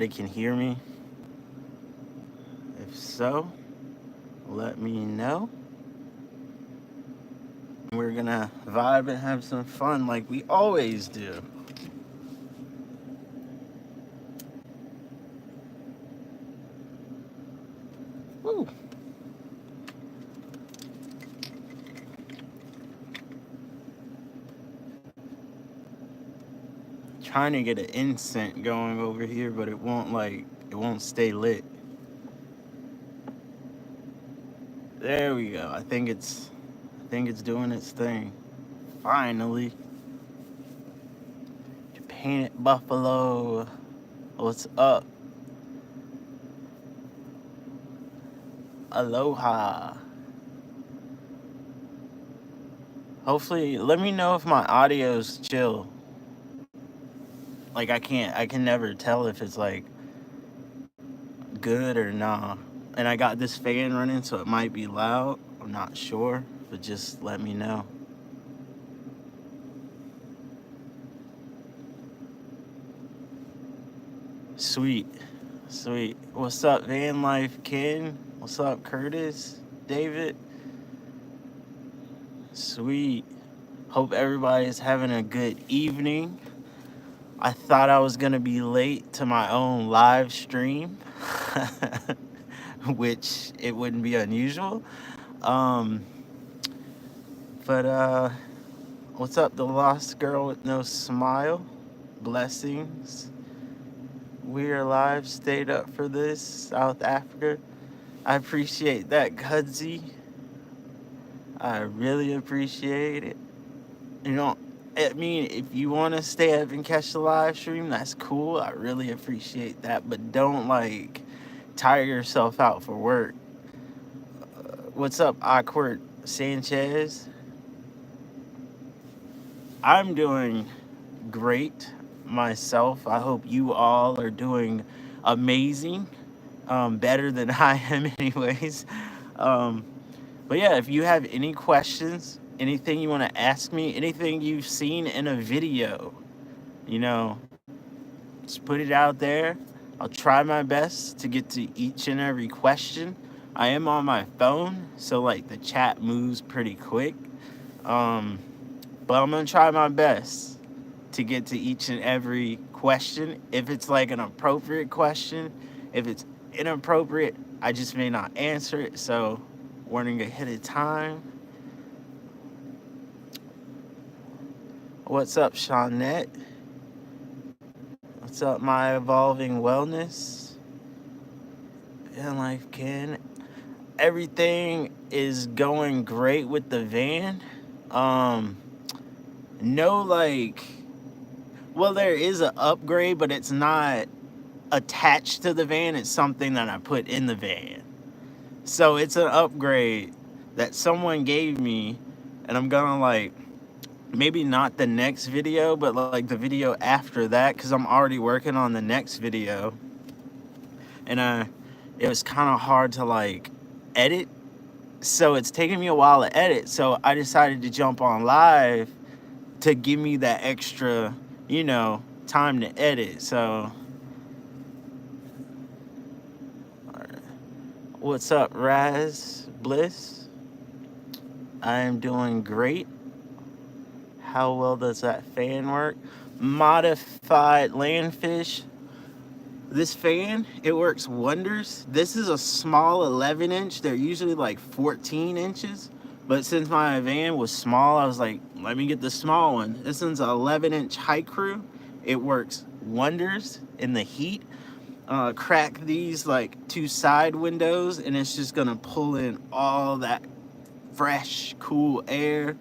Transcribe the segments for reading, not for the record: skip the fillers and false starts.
They can hear me. If so, let me know. We're gonna vibe and have some fun like we always do. Woo. Trying to get an incense going over here, but it won't stay lit. There we go. I think it's doing its thing. Finally. Painted Buffalo. What's up? Aloha. Hopefully, let me know if my audio's chill. Like I can never tell if it's like good or nah. And I got this fan running, so it might be loud. I'm not sure, but just let me know. Sweet. Sweet. What's up, Van Life Ken? What's up, Curtis? David? Sweet. Hope everybody's having a good evening. I thought I was going to be late to my own live stream, which it wouldn't be unusual. Um, but what's up, the lost girl with no smile? Blessings. We're alive, stayed up for this. South Africa. I appreciate that, Kudzi. I really appreciate it. You know, I mean, if you want to stay up and catch the live stream, that's cool. I really appreciate that. But don't, like, tire yourself out for work. What's up, Awkward Sanchez? I'm doing great myself. I hope you all are doing amazing. Better than I am, anyways. Um, but yeah, if you have any questions, anything you want to ask me, anything you've seen in a video, you know, just put it out there. I'll try my best to get to each and every question. I am on my phone, so like the chat moves pretty quick. Um, but I'm gonna try my best to get to each and every question. If it's like an appropriate question, if it's inappropriate, I just may not answer it. So, warning ahead of time. What's up, Shawnette? What's up, my evolving wellness? And life can. Everything is going great with the van. Um, no, like, well, there is an upgrade, but it's not attached to the van. It's something that I put in the van. So it's an upgrade that someone gave me, and I'm gonna like maybe not the next video, but like the video after that, because I'm already working on the next video, and it was kind of hard to like edit, so it's taking me a while to edit. So I decided to jump on live to give me that extra, time to edit. So what's up, Raz Bliss? I am doing great. How well does that fan work? Modified Landfish. This fan, it works wonders. This is a small 11 inch. They're usually like 14 inches. But since my van was small, I was like, let me get the small one. This one's an 11-inch high crew. It works wonders in the heat. Crack these like two side windows, and it's just gonna pull in all that fresh, cool air.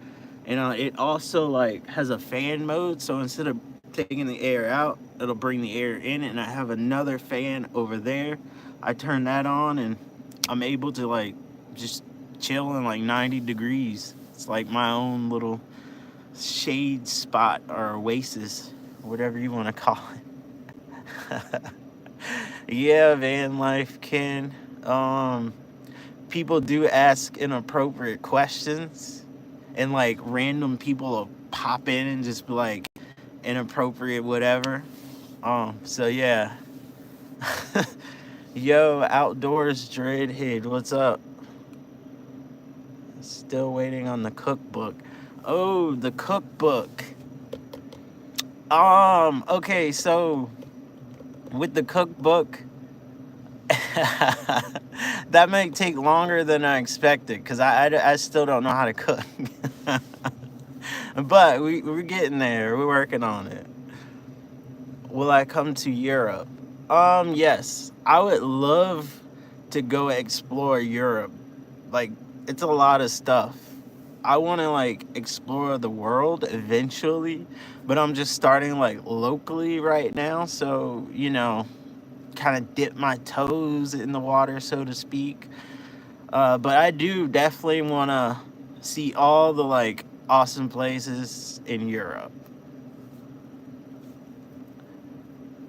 And it also like has a fan mode, so instead of taking the air out, it'll bring the air in. And I have another fan over there. I turn that on, and I'm able to like just chill in like 90 degrees. It's like my own little shade spot or oasis, whatever you want to call it. Yeah, van life, Ken. People do ask inappropriate questions, and like random people will pop in and just be like inappropriate whatever. So yeah, Yo, Outdoors Dreadhead, what's up? Still waiting on the cookbook. Oh, the cookbook. Okay, so with the cookbook, that might take longer than I expected because I still don't know how to cook. But we're getting there. We're working on it. Will I come to Europe? Yes. I would love to go explore Europe. Like, it's a lot of stuff. I want to like explore the world eventually, but I'm just starting like locally right now. So, kind of dip my toes in the water, so to speak. But I do definitely want to see all the like awesome places in Europe.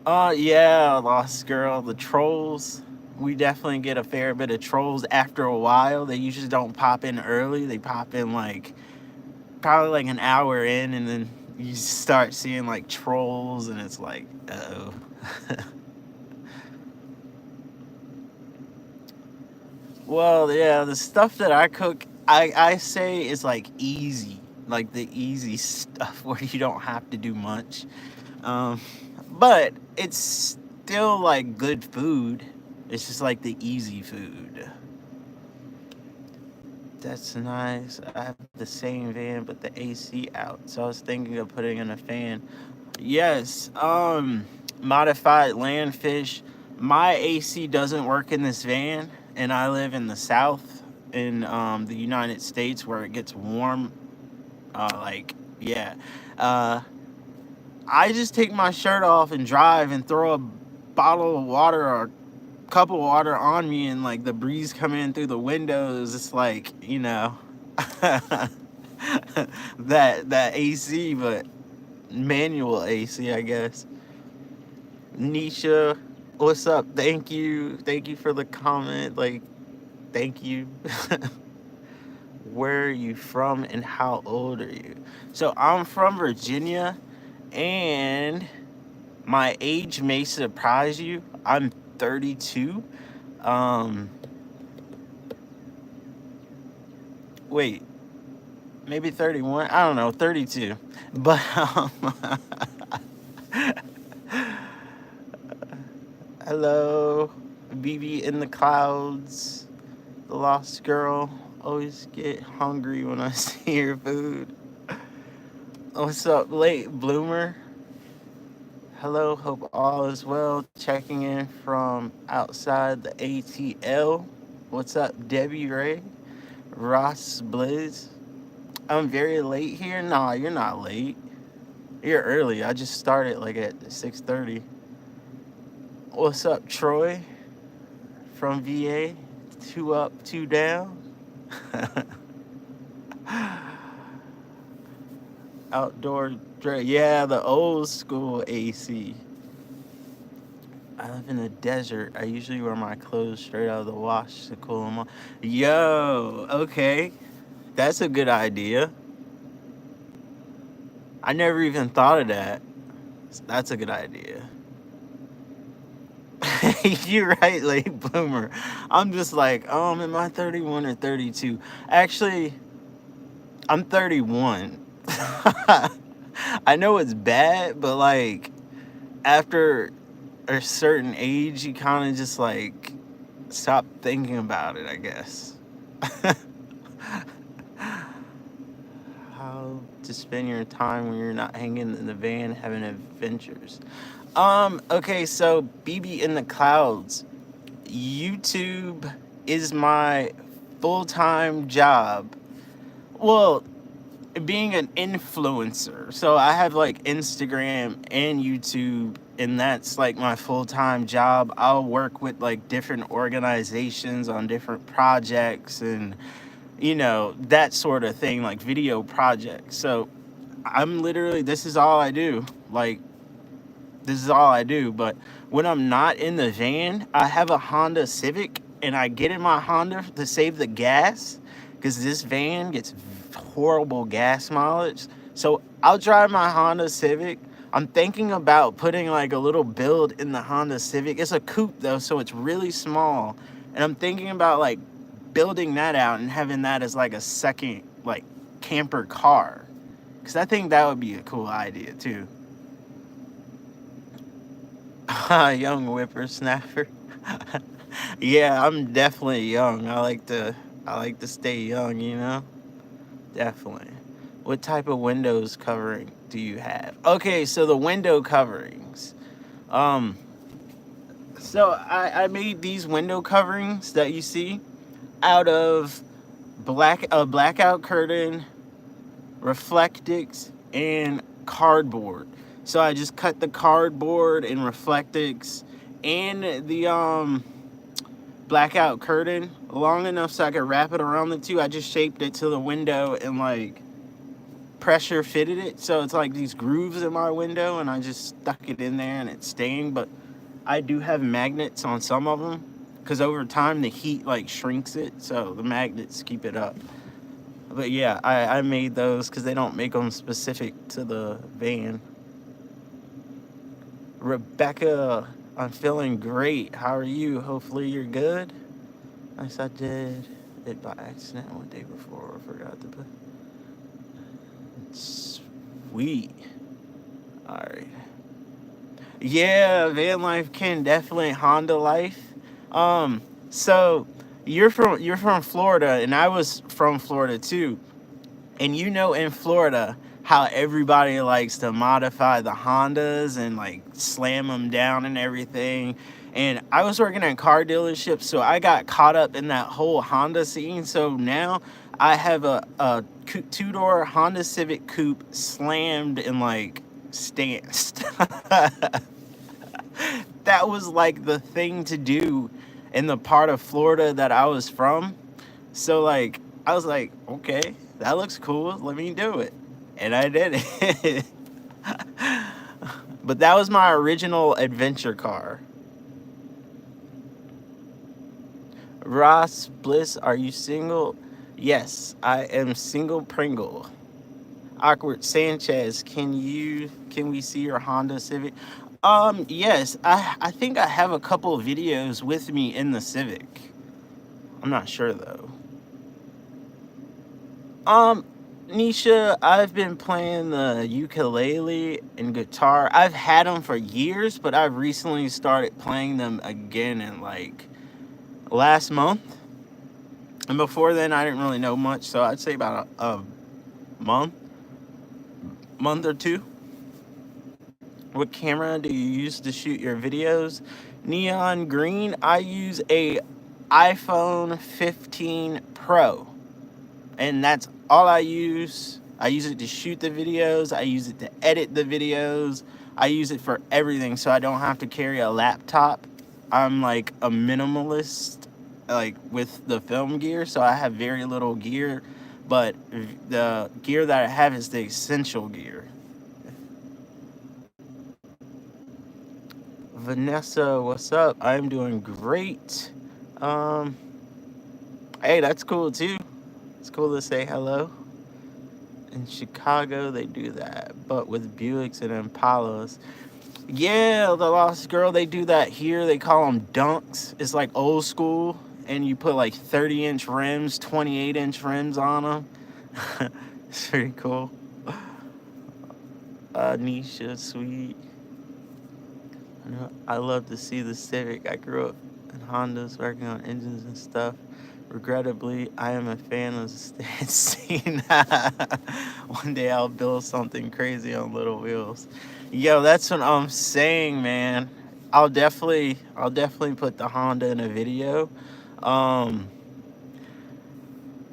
Yeah, Lost Girl, the trolls. We definitely get a fair bit of trolls after a while. They usually don't pop in early. They pop in like probably like an hour in, and then you start seeing like trolls, and it's like, oh. Well, yeah, the stuff that I cook, I say is like easy, like the easy stuff where you don't have to do much. Um, but it's still like good food. It's just like the easy food. That's nice. I have the same van, but the AC out. So I was thinking of putting in a fan. Yes. Modified landfish. My AC doesn't work in this van, and I live in the South in the United States where it gets warm. Yeah. Uh, I just take my shirt off and drive and throw a bottle of water or a cup of water on me, and like the breeze coming in through the windows. It's like, that AC, but manual AC, I guess. Nisha, what's up? Thank you for the comment. Like, thank you. Where are you from and how old are you? So I'm from Virginia, and my age may surprise you. I'm 32. Um, Wait, maybe 31. I don't know, 32. But hello, BB in the clouds, the lost girl. Always get hungry when I see your food. What's up, late bloomer? Hello, hope all is well. Checking in from outside the ATL. What's up, Debbie Ray? Ross Blizz. I'm very late here. Nah, you're not late. You're early. I just started like at 6:30. What's up, Troy? From VA. 2 up, 2 down. Outdoor yeah, the old school AC. I live in the desert. I usually wear my clothes straight out of the wash to cool them off. Yo, okay. That's a good idea. I never even thought of that. That's a good idea. You're right, late bloomer. I'm just like, am I 31 or 32? Actually, I'm 31. I know it's bad, but like after a certain age, you kind of just like stop thinking about it, I guess. How to spend your time when you're not hanging in the van having adventures. Okay, so BB in the clouds. YouTube is my full-time job. Well, being an influencer. So I have like Instagram and YouTube, and that's like my full-time job. I'll work with like different organizations on different projects and that sort of thing, like video projects. So I'm literally, this is all I do. Like, this is all I do. But when I'm not in the van, I have a Honda Civic, and I get in my Honda to save the gas because this van gets horrible gas mileage. So I'll drive my Honda Civic I'm thinking about putting like a little build in the Honda Civic. It's a coupe though, so it's really small. And I'm thinking about like building that out and having that as like a second like camper car. Cause I think that would be a cool idea too. Young whippersnapper. Yeah, I'm definitely young. I like to stay young, you know? Definitely. What type of windows covering do you have? Okay, so the window coverings. Um, so I made these window coverings that you see out of blackout curtain, Reflectix, and cardboard. So I just cut the cardboard and Reflectix and the blackout curtain long enough so I could wrap it around the two. I just shaped it to the window and like pressure fitted it, so it's like these grooves in my window, and I just stuck it in there and it's staying. But I do have magnets on some of them because over time the heat like shrinks it, so the magnets keep it up. But yeah, I made those because they don't make them specific to the van. Rebecca, I'm feeling great. How are you? Hopefully you're good. Nice, I did it by accident one day before. I forgot to put. Sweet. All right. Yeah, van life can definitely Honda life. So you're from Florida, and I was from Florida too. And you know, in Florida, how everybody likes to modify the Hondas and like slam them down and everything. And I was working at car dealerships, so I got caught up in that whole Honda scene. So now I have a two-door Honda Civic Coupe slammed and like stanced. That was like the thing to do in the part of Florida that I was from. So like I was like, okay, that looks cool. Let me do it. And I did it. But that was my original adventure car. Ross Bliss, are you single? Yes, I am single Pringle. Awkward Sanchez, can we see your Honda Civic? Yes, I think I have a couple of videos with me in the Civic. I'm not sure though. Um, Nisha, I've been playing the ukulele and guitar. I've had them for years, but I've recently started playing them again in like last month. And before then, I didn't really know much, so I'd say about a month, month or two. What camera do you use to shoot your videos? Neon green. I use a iPhone 15 Pro, and that's all I use. I use it to shoot the videos. I use it to edit the videos. I use it for everything, so I don't have to carry a laptop. I'm like a minimalist, like with the film gear, so I have very little gear, but the gear that I have is the essential gear. Vanessa, what's up? I'm doing great. Um, hey, that's cool too. It's cool to say hello. In Chicago, they do that, but with Buicks and Impalas. Yeah, the Lost Girl, they do that here. They call them dunks. It's like old school, and you put like 30-inch rims, 28-inch rims on them. It's pretty cool. Nisha, sweet. I love to see the Civic. I grew up in Hondas working on engines and stuff. Regrettably, I am a fan of the scene. One day I'll build something crazy on little wheels. Yo, that's what I'm saying, man. I'll definitely put the Honda in a video. Um,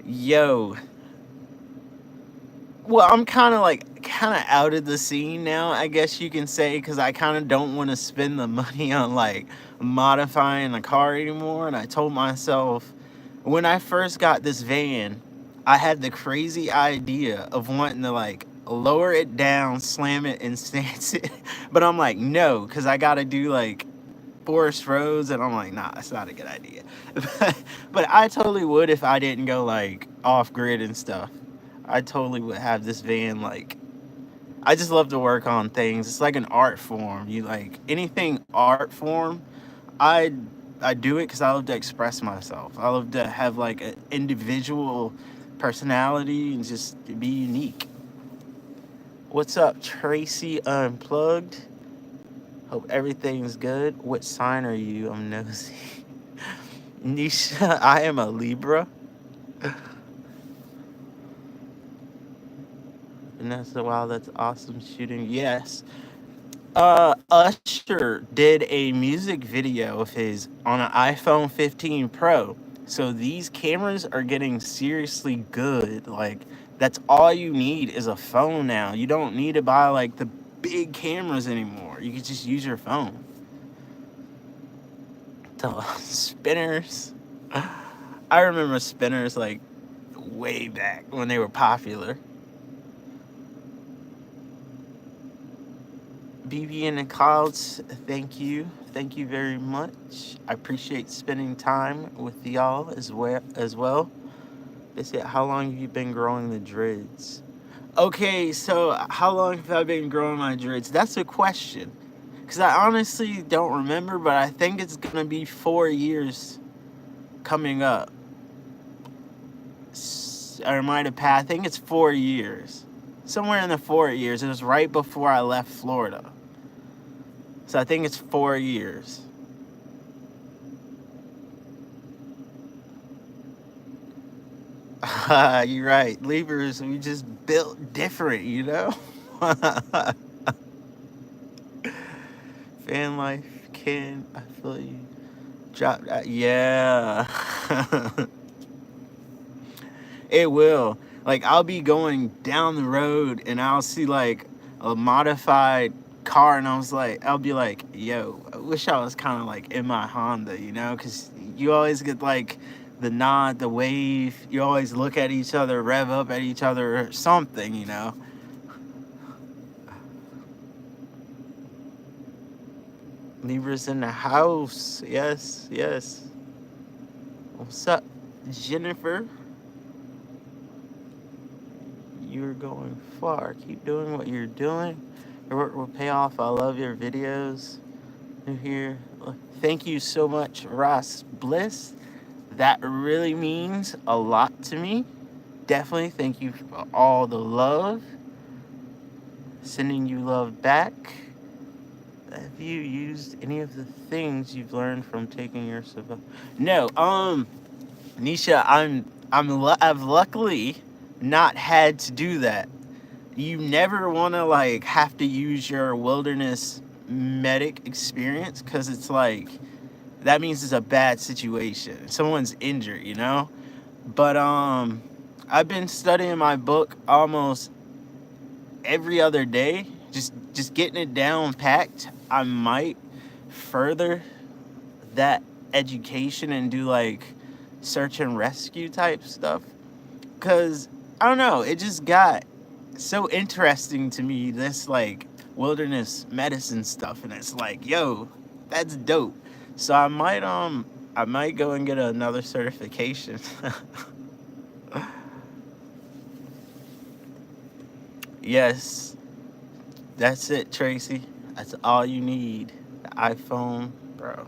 yo, well, I'm kind of out of the scene now, I guess you can say, because I kind of don't want to spend the money on like modifying a car anymore. And I told myself when I first got this van, I had the crazy idea of wanting to like lower it down, slam it, and stance it. But I'm like, no, because I got to do like forest roads, and I'm like, nah, that's not a good idea. But I totally would if I didn't go like off grid and stuff. I totally would have this van like I just love to work on things. It's like an art form. You like anything art form, I I do it because I love to express myself. I love to have like an individual personality and just be unique. What's up, Tracy Unplugged? Hope everything's good. What sign are you? I'm nosy. Nisha, I am a Libra. Vanessa, wow, that's awesome shooting. Yes. Usher did a music video of his on an iPhone 15 Pro. So these cameras are getting seriously good. Like that's all you need is a phone now. You don't need to buy like the big cameras anymore. You can just use your phone. The spinners. I remember spinners like way back when they were popular. BB in the clouds, thank you. Thank you very much. I appreciate spending time with y'all as well. They said, how long have you been growing the dreads? Okay, so how long have I been growing my dreads? That's a question. Because I honestly don't remember, but I think it's going to be 4 years coming up. Or it might have passed. I think it's 4 years. Somewhere in the 4 years. It was right before I left Florida. So I think it's 4 years. You're right. Libras, we just built different, you know? Fan life, can I feel you drop that? Yeah. It will. Like, I'll be going down the road and I'll see, like, a modified car and I'll be like, yo, I wish I was kind of, like, in my Honda, you know? Because you always get, like, the nod, the wave. You always look at each other, rev up at each other or something, you know? Libras in the house. Yes, yes. What's up, Jennifer? You're going far. Keep doing what you're doing. Your work will pay off. I love your videos. New here. Thank you so much, Ross Bliss. That really means a lot to me. Definitely thank you for all the love. Sending you love back. Have you used any of the things you've learned from taking your survival? No, Nisha, I've luckily not had to do that. You never want to like have to use your wilderness medic experience because it's like that means it's a bad situation. Someone's injured, you know? But I've been studying my book almost every other day, just getting it down packed. I might further that education and do like search and rescue type stuff because I don't know, it just got so interesting to me, this like wilderness medicine stuff, and it's like, yo, that's dope. So I might go and get another certification. Yes, that's it, Tracy. That's all you need. The iPhone, bro.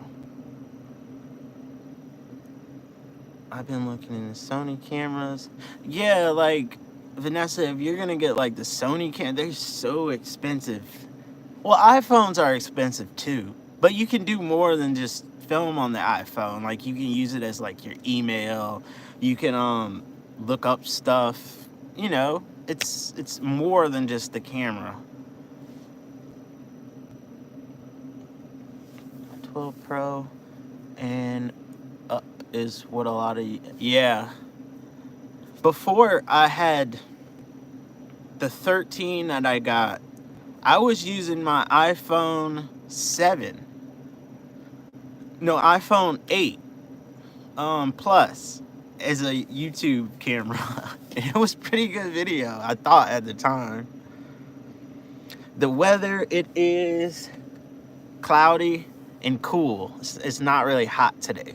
I've been looking into Sony cameras. Yeah, like Vanessa, if you're gonna get like the Sony they're so expensive. Well, iPhones are expensive too, but you can do more than just film on the iPhone. Like you can use it as like your email. You can look up stuff. You know, it's more than just the camera. 12 Pro and up is what a lot of yeah. Before I had the 13 that I got, I was using my iPhone 7. No, iPhone 8 plus as a YouTube camera. It was pretty good video, I thought at the time. The weather, it is cloudy and cool. It's not really hot today.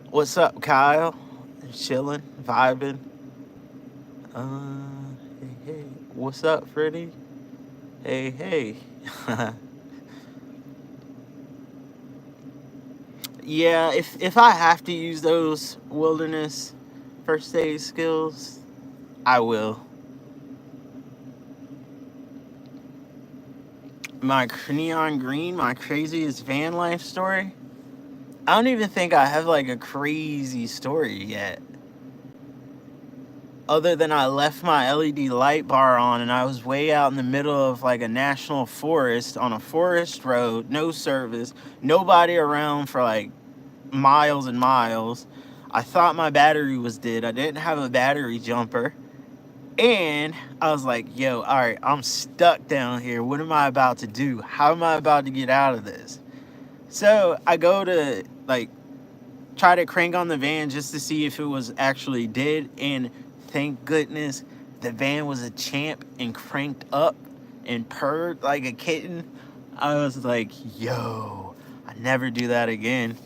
What's up, Kyle? Chilling, vibing. Hey, hey. What's up, Freddie? Hey, hey. Yeah, if I have to use those wilderness first aid skills, I will. My neon green, my craziest van life story. I don't even think I have like a crazy story yet. Other than I left my LED light bar on and I was way out in the middle of like a national forest on a forest road, no service, nobody around for like miles and miles. I thought my battery was dead. I didn't have a battery jumper. And I was like, yo, all right, I'm stuck down here. What am I about to do? How am I about to get out of this? So I go to like try to crank on the van just to see if it was actually dead. And thank goodness the van was a champ and cranked up and purred like a kitten. I was like, yo, I never do that again.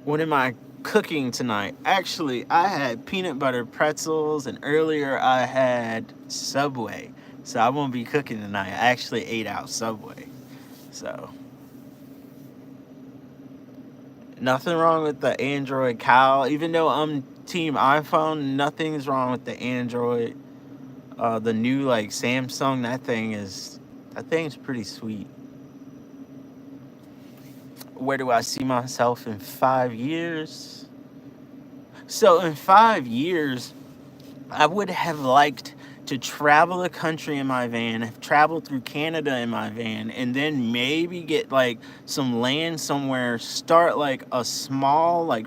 What am I cooking tonight? Actually, I had peanut butter pretzels, and earlier I had Subway. So I won't be cooking tonight. I actually ate out Subway. So nothing wrong with the Android Cow. Even though I'm team iPhone, nothing's wrong with the Android. The new like Samsung, that thing's pretty sweet. Where do I see myself in 5 years? So in 5 years, I would have liked to travel the country in my van, have traveled through Canada in my van, and then maybe get like some land somewhere, start like a small like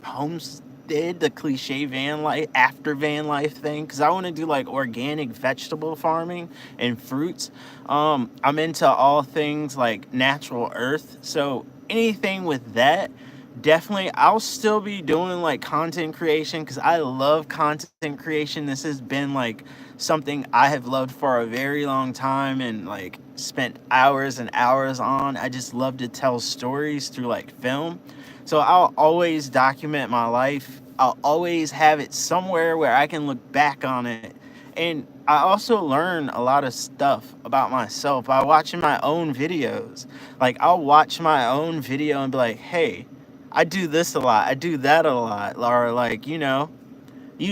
homestead, the cliche van life thing, because I want to do like organic vegetable farming and fruits. I'm into all things like natural earth, so anything with that, definitely I'll still be doing like content creation because I love content creation. This has been like something I have loved for a very long time and like spent hours and hours on. I just love to tell stories through like film. So I'll always document my life. I'll always have it somewhere where I can look back on it. And I also learn a lot of stuff about myself by watching my own videos. Like I'll watch my own video and be like, hey, I do this a lot. I do that a lot. Or like, you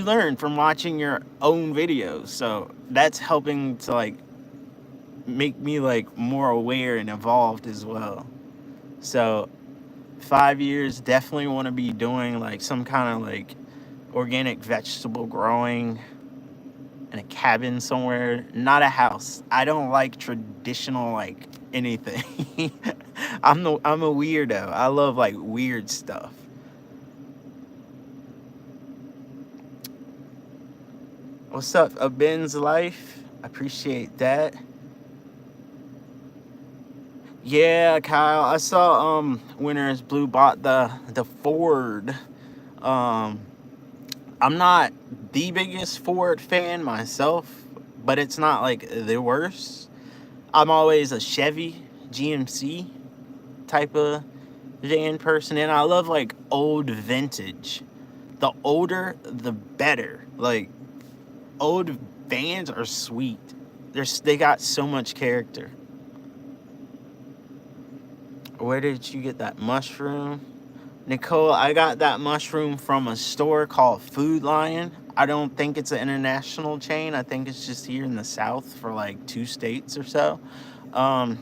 learn from watching your own videos. So that's helping to like make me like more aware and evolved as well. So 5 years, definitely want to be doing like some kind of like organic vegetable growing in a cabin somewhere, not a house. I don't like traditional like anything. I'm a weirdo. I love like weird stuff. What's up, a Ben's life? I appreciate that. Yeah, Kyle. I saw Winners Blue bought the Ford. Um I'm not the biggest Ford fan myself, but it's not like the worst. I'm always a Chevy GMC type of van person, and I love like old vintage. The older the better. Like old vans are sweet. They got so much character. Where did you get that mushroom? Nicole, I got that mushroom from a store called Food Lion. I don't think it's an international chain. I think it's just here in the South for like 2 states or so. Um,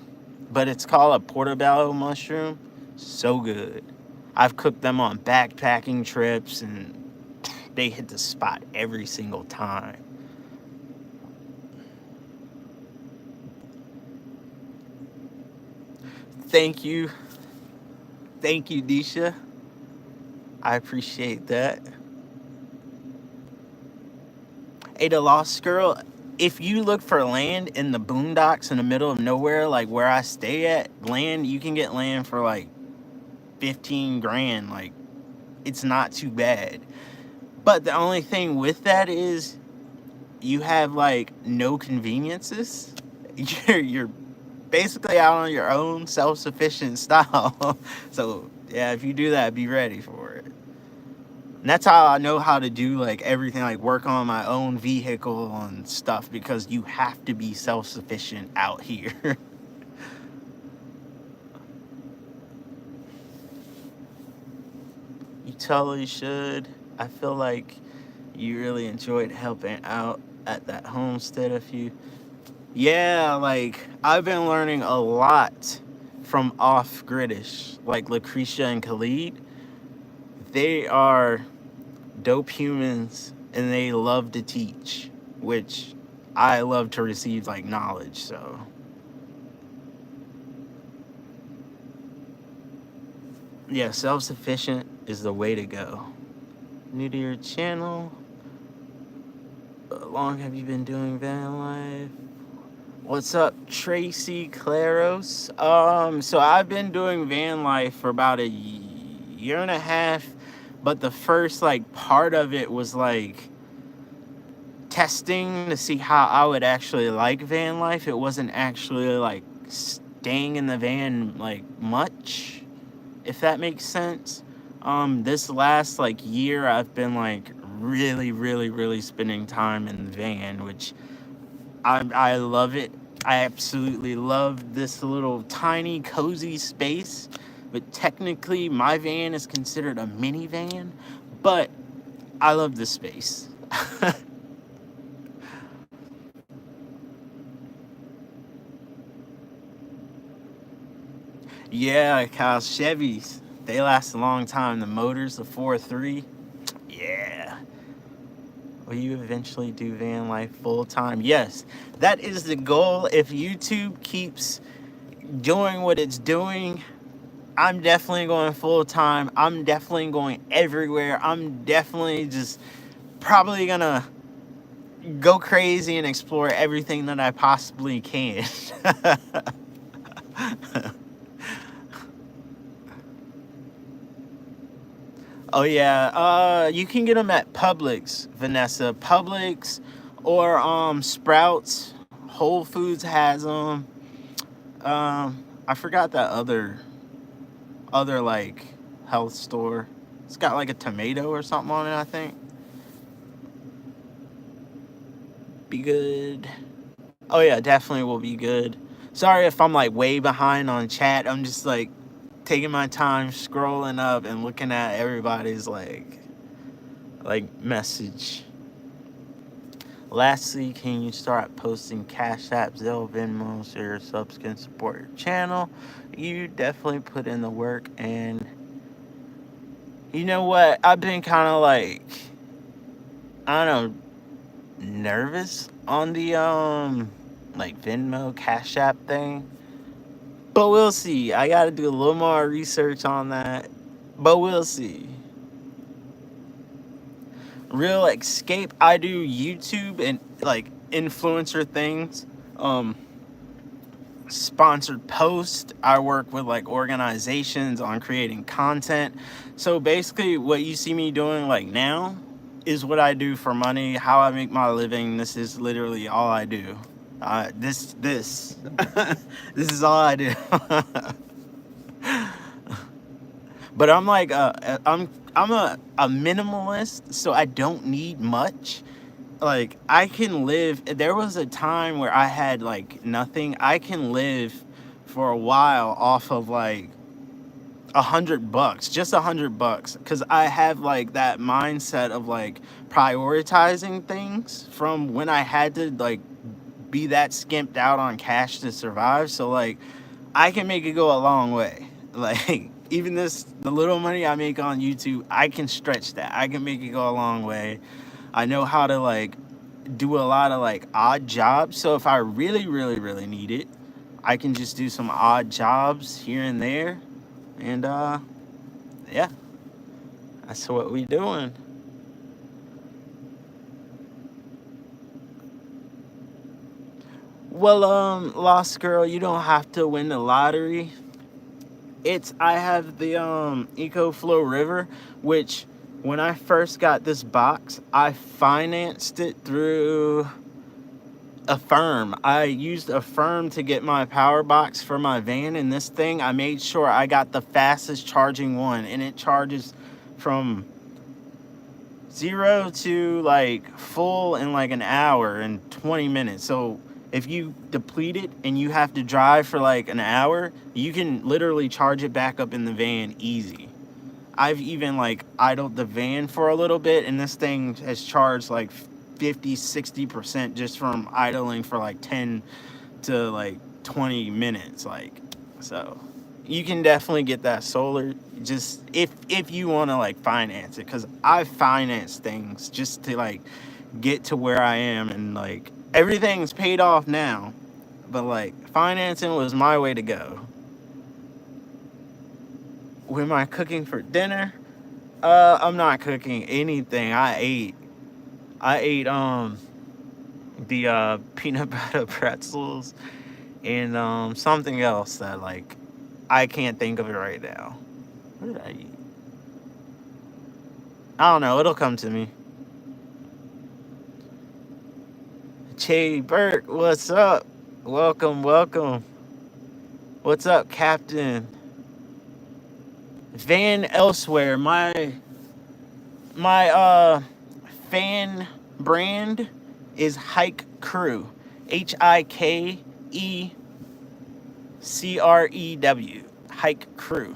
but it's called a portobello mushroom. So good. I've cooked them on backpacking trips and they hit the spot every single time. Thank you. Thank you, Disha. I appreciate that. Hey, the Lost Girl, if you look for land in the boondocks in the middle of nowhere, like where I stay at, land, you can get land for like 15 grand. Like, it's not too bad. But the only thing with that is you have like no conveniences. You're basically out on your own, self-sufficient style. So yeah, if you do that, be ready for it. And that's how I know how to do like everything, like work on my own vehicle and stuff, because you have to be self-sufficient out here. You totally should. I feel like you really enjoyed helping out at that homestead a few. Yeah, like I've been learning a lot from off-gridish, like Lucretia and Khalid. They are dope humans and they love to teach, which I love to receive like knowledge. So yeah, self-sufficient is the way to go. New to your channel? How long have you been doing van life? What's up, Tracy Claros? So I've been doing van life for about a year and a half, but the first like part of it was like testing to see how I would actually like van life. It wasn't actually like staying in the van like much, if that makes sense. This last like year I've been like really spending time in the van, which I love it. I absolutely love this little tiny cozy space, but technically my van is considered a minivan, but I love this space. Yeah, Kyle, Chevys, they last a long time. The motors, the 4.3, yeah. Will you eventually do van life full time? Yes, that is the goal. If YouTube keeps doing what it's doing, I'm definitely going full time. I'm definitely going everywhere. I'm definitely just probably gonna go crazy and explore everything that I possibly can. Oh yeah, you can get them at Publix, Vanessa. Publix or Sprouts. Whole Foods has them. I forgot that other like health store. It's got like a tomato or something on it, I think. Be good. Oh yeah, definitely will be good. Sorry if I'm like way behind on chat. I'm just like taking my time scrolling up and looking at everybody's like message. Lastly, can you start posting Cash App, Zelle, Venmo, so your subs can support your channel? You definitely put in the work, and you know what? I've been kind of like, I don't know, nervous on the like Venmo, Cash App thing, but we'll see. I got to do a little more research on that, but we'll see. Real escape, I do YouTube and like influencer things. Sponsored post, I work with like organizations on creating content. So basically what you see me doing like now is what I do for money, how I make my living. This is literally all I do. This this is all I do. But I'm like I'm a minimalist, so I don't need much. Like I can live. There was a time where I had like nothing. I can live for a while off of like $100, just $100, because I have like that mindset of like prioritizing things from when I had to like be that skimped out on cash to survive. So like I can make it go a long way. Like even the little money I make on YouTube, I can stretch that. I can make it go a long way. I know how to like do a lot of like odd jobs. So if I really need it, I can just do some odd jobs here and there. And yeah, that's what we doing. Well, Lost Girl, you don't have to win the lottery. I have the EcoFlow River, which when I first got this box, I financed it through Affirm. I used Affirm to get my power box for my van, and this thing, I made sure I got the fastest charging one, and it charges from 0 to like full in like an hour and 20 minutes. So if you deplete it and you have to drive for like an hour, you can literally charge it back up in the van easy. I've even like idled the van for a little bit, and this thing has charged like 50-60% just from idling for like 10 to like 20 minutes. Like, so you can definitely get that solar, just if you want to like finance it, because I finance things just to like get to where I am, and like everything's paid off now, but like financing was my way to go. What am I cooking for dinner? I'm not cooking anything. I ate the peanut butter pretzels and something else that like I can't think of it right now. What did I eat? I don't know. It'll come to me. Che Burke, what's up? Welcome, welcome. What's up, Captain? Van Elsewhere. My fan brand is Hike Crew. HIKECREW. Hike Crew.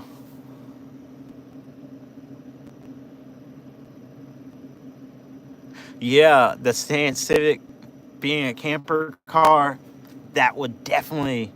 Yeah, the Stan Civic being a camper car, that would definitely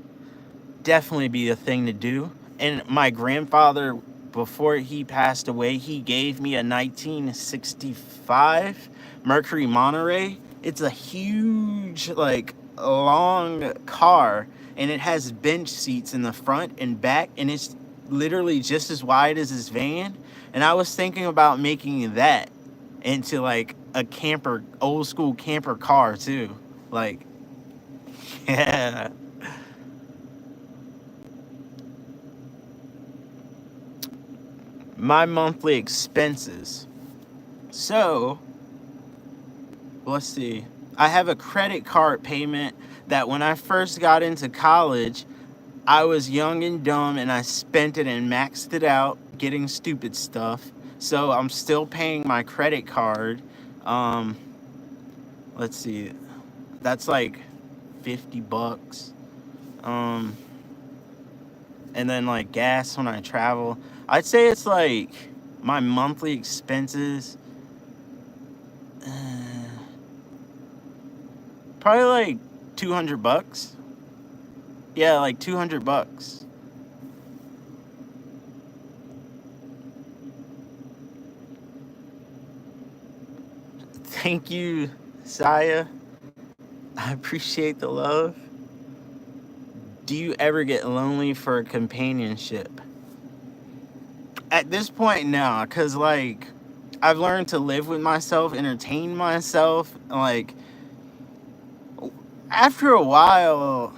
be a thing to do. And my grandfather, before he passed away, he gave me a 1965 Mercury Monterey. It's a huge, like, long car, and it has bench seats in the front and back, and it's literally just as wide as his van. And I was thinking about making that into like a camper, old school camper car too. Like, yeah. My monthly expenses. So, let's see. I have a credit card payment that when I first got into college, I was young and dumb and I spent it and maxed it out getting stupid stuff. So I'm still paying my credit card. Um, let's see. That's like $50. Um, and then like gas when I travel. I'd say it's like my monthly expenses, uh, probably like $200. Yeah, like $200. Thank you, Saya. I appreciate the love. Do you ever get lonely for companionship? At this point, no, because like I've learned to live with myself, entertain myself. Like after a while,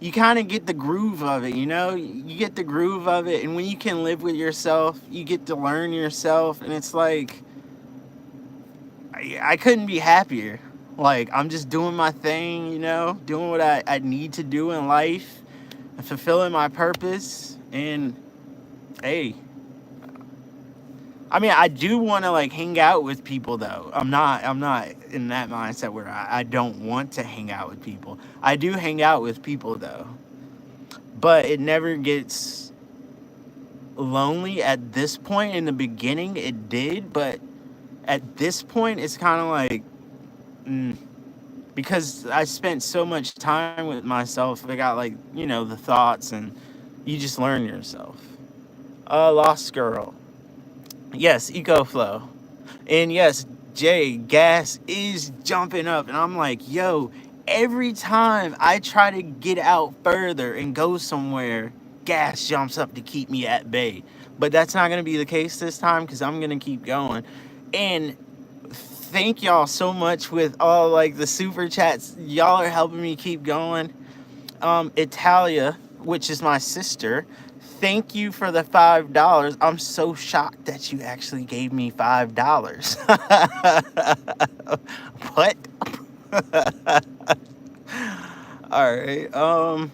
you kind of get the groove of it, you know? You get the groove of it, and when you can live with yourself, you get to learn yourself, and it's like I couldn't be happier. Like I'm just doing my thing, you know, doing what I need to do in life, and fulfilling my purpose. And hey, I mean, I do want to like hang out with people though. I'm not in that mindset where I don't want to hang out with people. I do hang out with people though. But it never gets lonely at this point. In the beginning it did, but at this point it's kind of like because I spent so much time with myself. I got like, you know, the thoughts, and you just learn yourself. Lost Girl. Yes, EcoFlow. And yes, Jay, gas is jumping up. And I'm like, yo, every time I try to get out further and go somewhere, gas jumps up to keep me at bay. But that's not going to be the case this time, because I'm going to keep going. And thank y'all so much with all like the super chats. Y'all are helping me keep going. Italia, which is my sister, thank you for the $5. I'm so shocked that you actually gave me $5. What? All right.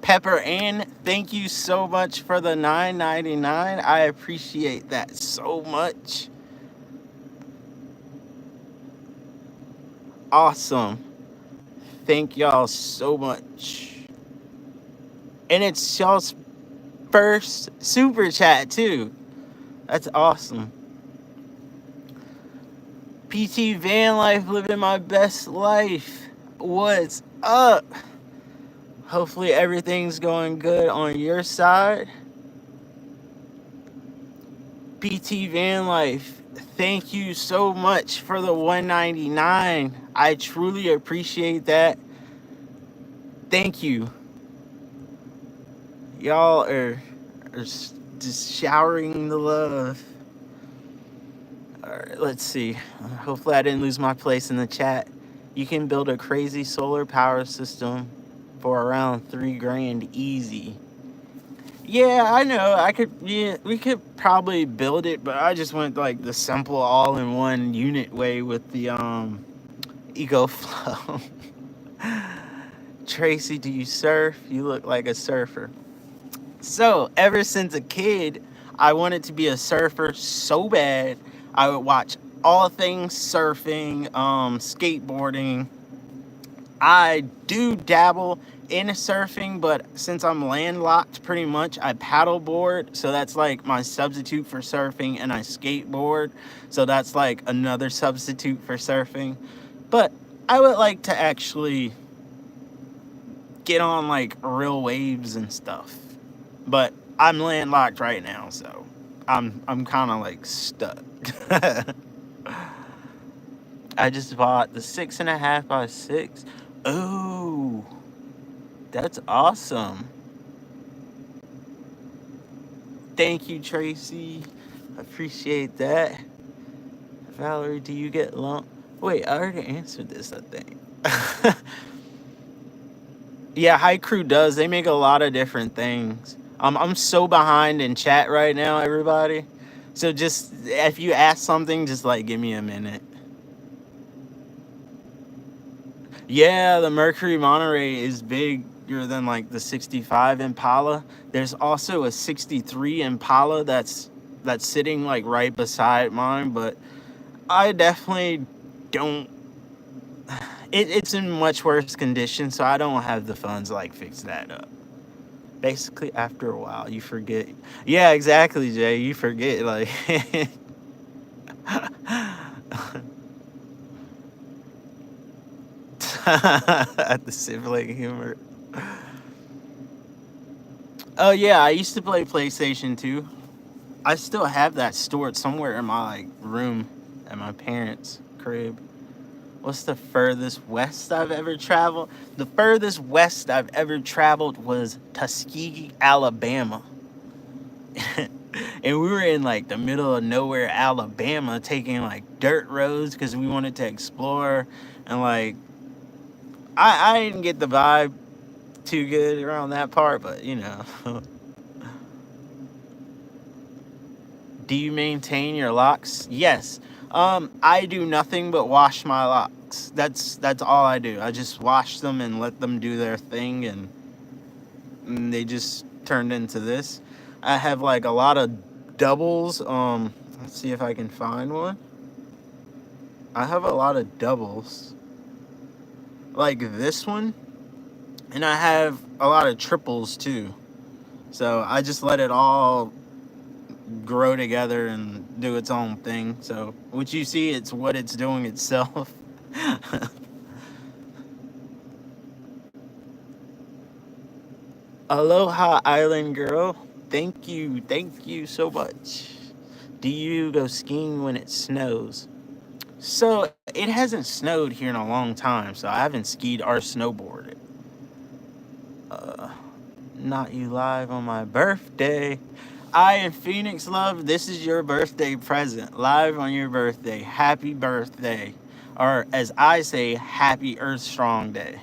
Pepper Ann, thank you so much for the $9.99. I appreciate that so much. awesome. Thank y'all so much. And it's y'all's first super chat too. That's awesome. PT Van Life, living my best life. What's up? Hopefully everything's going good on your side. PT Van Life, thank you so much for the $199. I truly appreciate that. Thank you. Y'all are just showering the love. Alright, let's see. Hopefully I didn't lose my place in the chat. You can build a crazy solar power system for around $3,000 easy. Yeah, I know. We could probably build it, but I just went like the simple all-in-one unit way with the EcoFlow. Tracy, do you surf? You look like a surfer. So, ever since a kid, I wanted to be a surfer so bad. I would watch all things surfing, skateboarding. I do dabble in surfing, but since I'm landlocked pretty much, I paddleboard. So that's like my substitute for surfing, and I skateboard. So that's like another substitute for surfing. But I would like to actually get on like real waves and stuff. But I'm landlocked right now, so I'm kind of like stuck. I just bought the 6.5 by 6. Oh, that's awesome. Thank you, Tracy. Appreciate that. Valerie, do you get lump? Wait, I already answered this, I think. Yeah, Haiku does. They make a lot of different things. I'm so behind in chat right now, everybody. So just, if you ask something, just like give me a minute. Yeah, the Mercury Monterey is bigger than like the 65 Impala. There's also a 63 Impala that's sitting like right beside mine, but I definitely don't. It's in much worse condition, so I don't have the funds to like fix that up. Basically, after a while, you forget. Yeah, exactly, Jay. You forget, like. At the sibling humor. Oh yeah, I used to play PlayStation 2. I still have that stored somewhere in my like room at my parents' crib. What's the furthest west I've ever traveled? The furthest west I've ever traveled was Tuskegee, Alabama. And we were in like the middle of nowhere, Alabama, taking like dirt roads because we wanted to explore. And like, I didn't get the vibe too good around that part, but you know. Do you maintain your locks? Yes. I do nothing but wash my locks. That's all I do. I just wash them and let them do their thing, and they just turned into this. I have like a lot of doubles. Let's see if I can find one. I have a lot of doubles. Like this one. And I have a lot of triples too. So I just let it all grow together and do its own thing. So what you see, it's what it's doing itself. Aloha, island girl. Thank you so much. Do you go skiing when it snows? So it hasn't snowed here in a long time, so I haven't skied or snowboarded. Not you live on my birthday. I and Phoenix Love, this is your birthday present. Live on your birthday. Happy birthday. Or as I say, happy Earth Strong Day.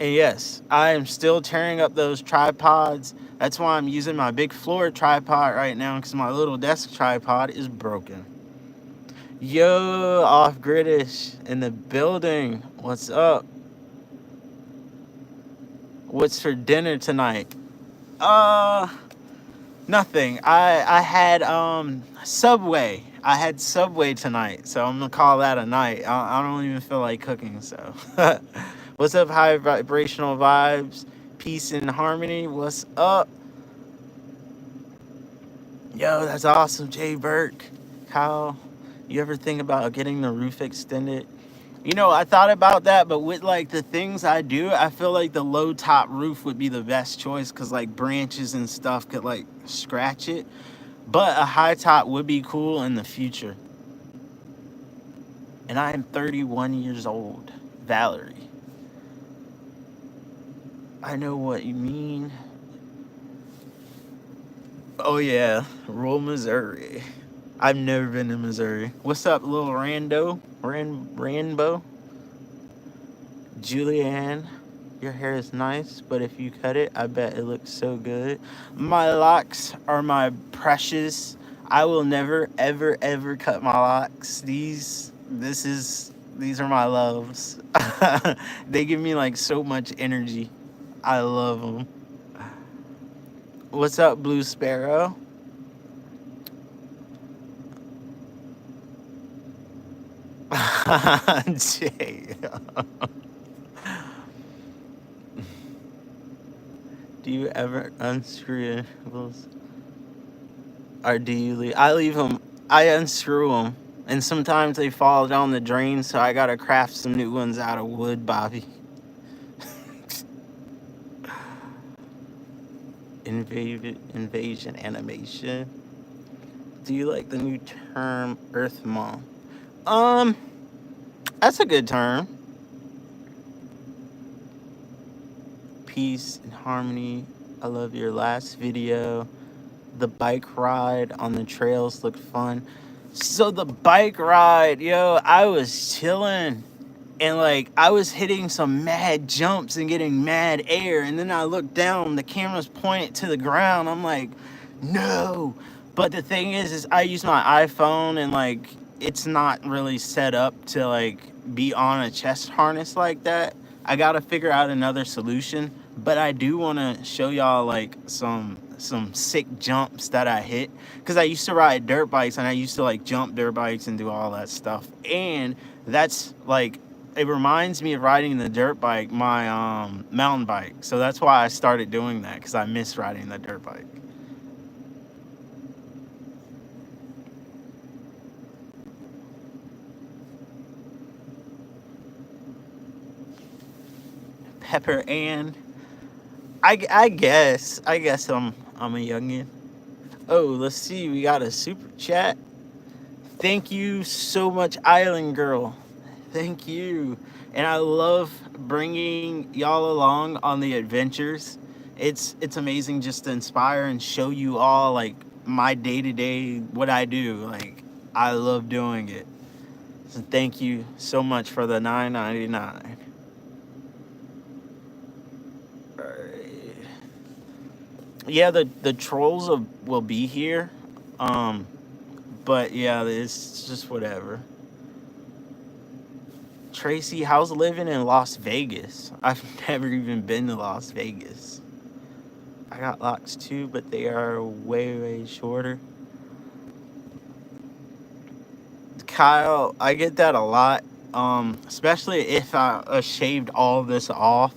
And yes, I am still tearing up those tripods. That's why I'm using my big floor tripod right now, because my little desk tripod is broken. Yo, Off Gridish in the building. What's up? What's for dinner tonight? Nothing. I had Subway. I had Subway tonight, so I'm gonna call that a night. I don't even feel like cooking. So, what's up, high vibrational vibes, peace and harmony? What's up, yo? That's awesome, Jay Burke. Kyle, you ever think about getting the roof extended? You know, I thought about that, but with like the things I do, I feel like the low top roof would be the best choice because like branches and stuff could like scratch it. But a high top would be cool in the future. And I am 31 years old. Valerie. I know what you mean. Oh yeah, rural Missouri. I've never been to Missouri. What's up, little Rainbow? Julianne, your hair is nice, but if you cut it, I bet it looks so good. My locks are my precious. I will never, ever, ever cut my locks. These are my loves. They give me like so much energy. I love them. What's up, Blue Sparrow? Jay. Do you ever unscrew those? Or do you leave? I leave them. I unscrew them. And sometimes they fall down the drain, so I gotta craft some new ones out of wood, Bobby. Invasion animation. Do you like the new term Earth Mom? That's a good term. Peace and harmony. I love your last video. The bike ride on the trails looked fun. So the bike ride, yo, I was chilling and like I was hitting some mad jumps and getting mad air, and then I looked down, the camera's pointed to the ground. I'm like, no. But the thing is I use my iPhone and like it's not really set up to like be on a chest harness like that. I gotta figure out another solution. But I do want to show y'all like some sick jumps that I hit, because I used to ride dirt bikes and I used to like jump dirt bikes and do all that stuff. And that's like, it reminds me of riding the dirt bike, my mountain bike. So that's why I started doing that, because I miss riding the dirt bike. Pepper and I guess I'm a youngin. Oh, let's see. We got a super chat. Thank you so much, Island Girl. Thank you. And I love bringing y'all along on the adventures. It's amazing just to inspire and show you all like my day-to-day what I do. Like I love doing it. So thank you so much for the $9.99. Yeah, the trolls will be here. But yeah, it's just whatever. Tracy, how's living in Las Vegas? I've never even been to Las Vegas. I got locks too, but they are way, way shorter. Kyle, I get that a lot. Especially if I shaved all this off.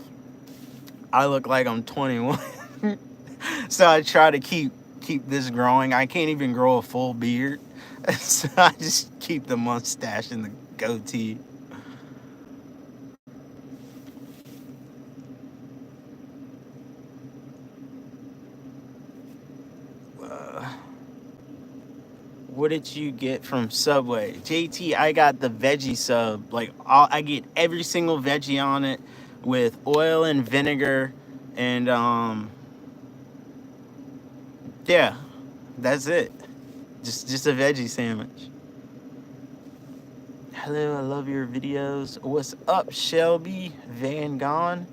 I look like I'm 21. So I try to keep this growing. I can't even grow a full beard. So I just keep the mustache and the goatee. What did you get from Subway? JT, I got the veggie sub. Like I get every single veggie on it with oil and vinegar and yeah, that's it. Just a veggie sandwich. Hello, I love your videos. What's up, Shelby Van Gone?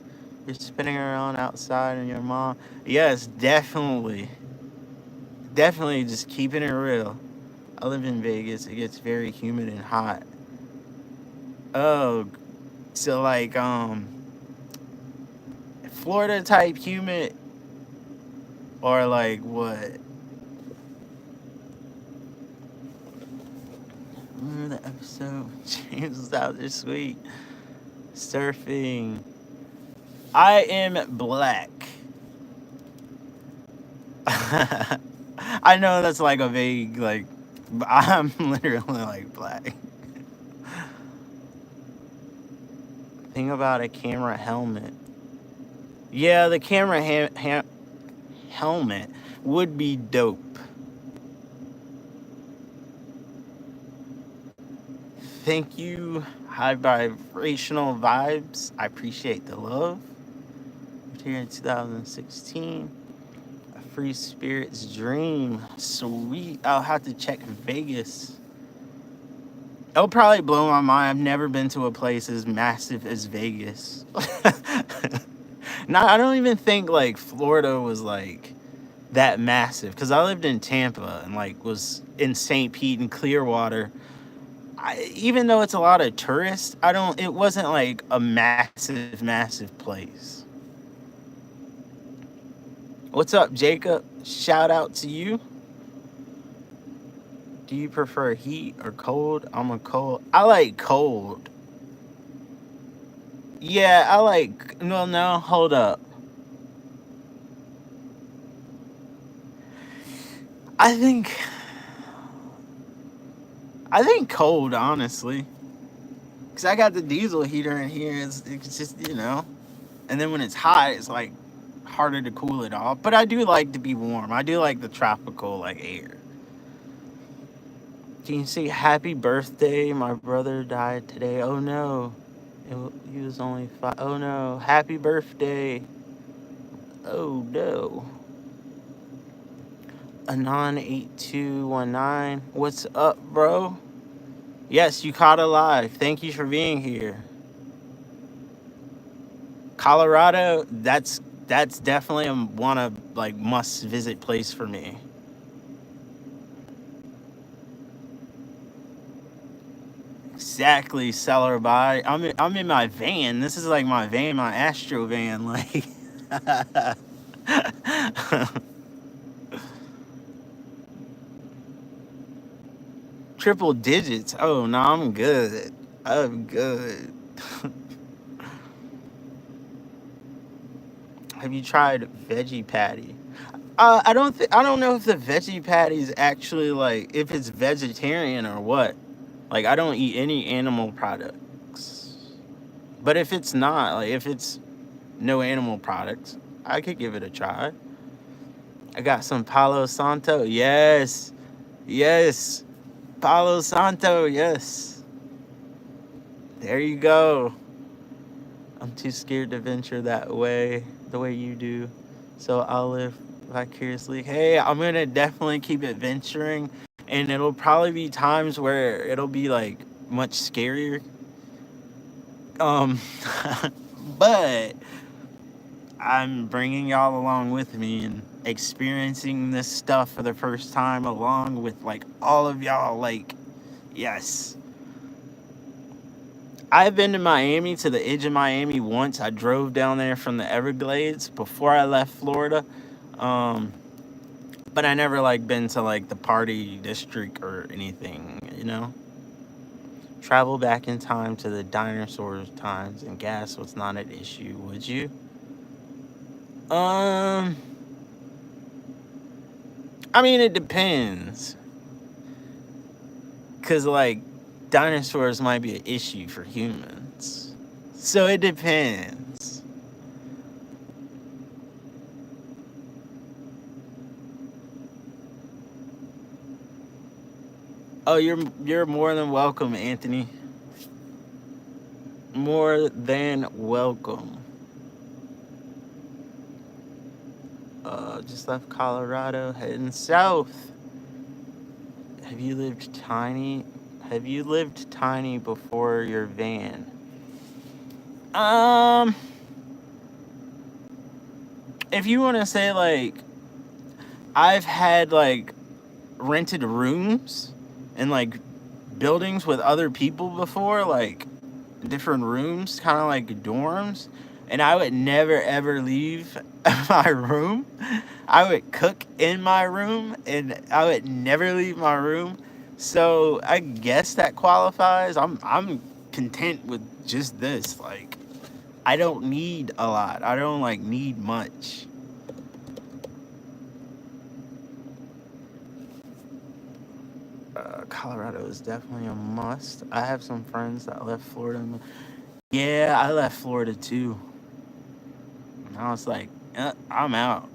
You're spinning around outside and your mom. Yes, definitely. Definitely just keeping it real. I live in Vegas. It gets very humid and hot. Oh, so like Florida type humid or like what? Remember the episode? James was out there sweet. Surfing. I am black. I know that's like a vague, like, but I'm literally like black. Think about a camera helmet. Yeah, the camera helmet would be dope. Thank you, High Vibrational Vibes. I appreciate the love. Here in 2016. A Free Spirits Dream. Sweet. I'll have to check Vegas. It'll probably blow my mind. I've never been to a place as massive as Vegas. Now, I don't even think like Florida was like that massive, because I lived in Tampa and like was in St. Pete and Clearwater. Even though it's a lot of tourists, it wasn't like a massive place. What's up, Jacob? Shout out to you. Do you prefer heat or cold? I like cold. Yeah, no, hold up. I think cold, honestly. Because I got the diesel heater in here. It's just, And then when it's hot, it's like harder to cool it off. But I do like to be warm. I do like the tropical, like, air. Can you say happy birthday? My brother died today. Oh, no. He was only 5. Oh, no. Happy birthday. Oh, no. Anon8219. What's up, bro? Yes, you caught alive. Thank you for being here. Colorado, that's definitely one of like must visit place for me. Exactly, seller buy. I'm in my van. This is like my van, my Astro van. Like, triple digits. Oh no, I'm good. I'm good. Have you tried veggie patty? I don't know if the veggie patty is actually like if it's vegetarian or what. Like, I don't eat any animal products. But if it's not, like if it's no animal products, I could give it a try. I got some Palo Santo. Yes. Yes. Palo Santo. Yes. There you go. I'm too scared to venture that way, the way you do. So I'll live vicariously. Hey, I'm going to definitely keep adventuring. And it'll probably be times where it'll be like much scarier. But I'm bringing y'all along with me and experiencing this stuff for the first time along with like all of y'all. Like, yes. I've been to Miami, to the edge of Miami once. I drove down there from the Everglades before I left Florida. But I never like been to like the party district or anything, Travel back in time to the dinosaurs times and gas was not an issue, would you? I mean, it depends. Cause like dinosaurs might be an issue for humans. So it depends. Oh, you're more than welcome, Anthony. More than welcome. Just left Colorado, heading south. Have you lived tiny before your van? If you want to say like, I've had like rented rooms in like buildings with other people before, like different rooms, kind of like dorms, and I would never ever leave my room. I would cook in my room and I would never leave my room. So I guess that qualifies. I'm content with just this. Like, I don't need a lot. I don't like need much. Colorado is definitely a must. I have some friends that left Florida. Yeah, I left Florida too. And I was like, I'm out.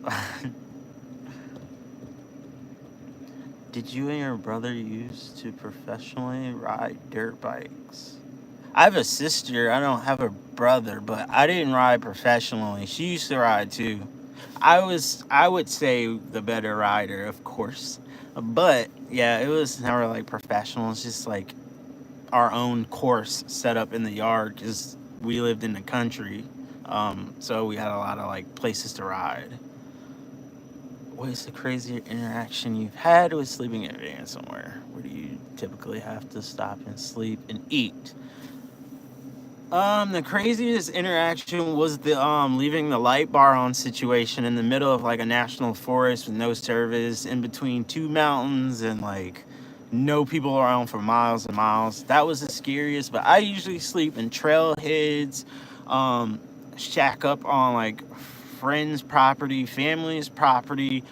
Did you and your brother used to professionally ride dirt bikes? I have a sister. I don't have a brother, but I didn't ride professionally. She used to ride too. I would say the better rider, of course. But yeah, it was never like professional. It's just like our own course set up in the yard because we lived in the country. So we had a lot of like places to ride. What is the craziest interaction you've had with sleeping in a van somewhere? Where do you typically have to stop and sleep and eat? The craziest interaction was the leaving the light bar on situation in the middle of like a national forest with no service in between two mountains and like no people around for miles and miles. That was the scariest, but I usually sleep in trailheads, um, shack up on like friends' property, family's property,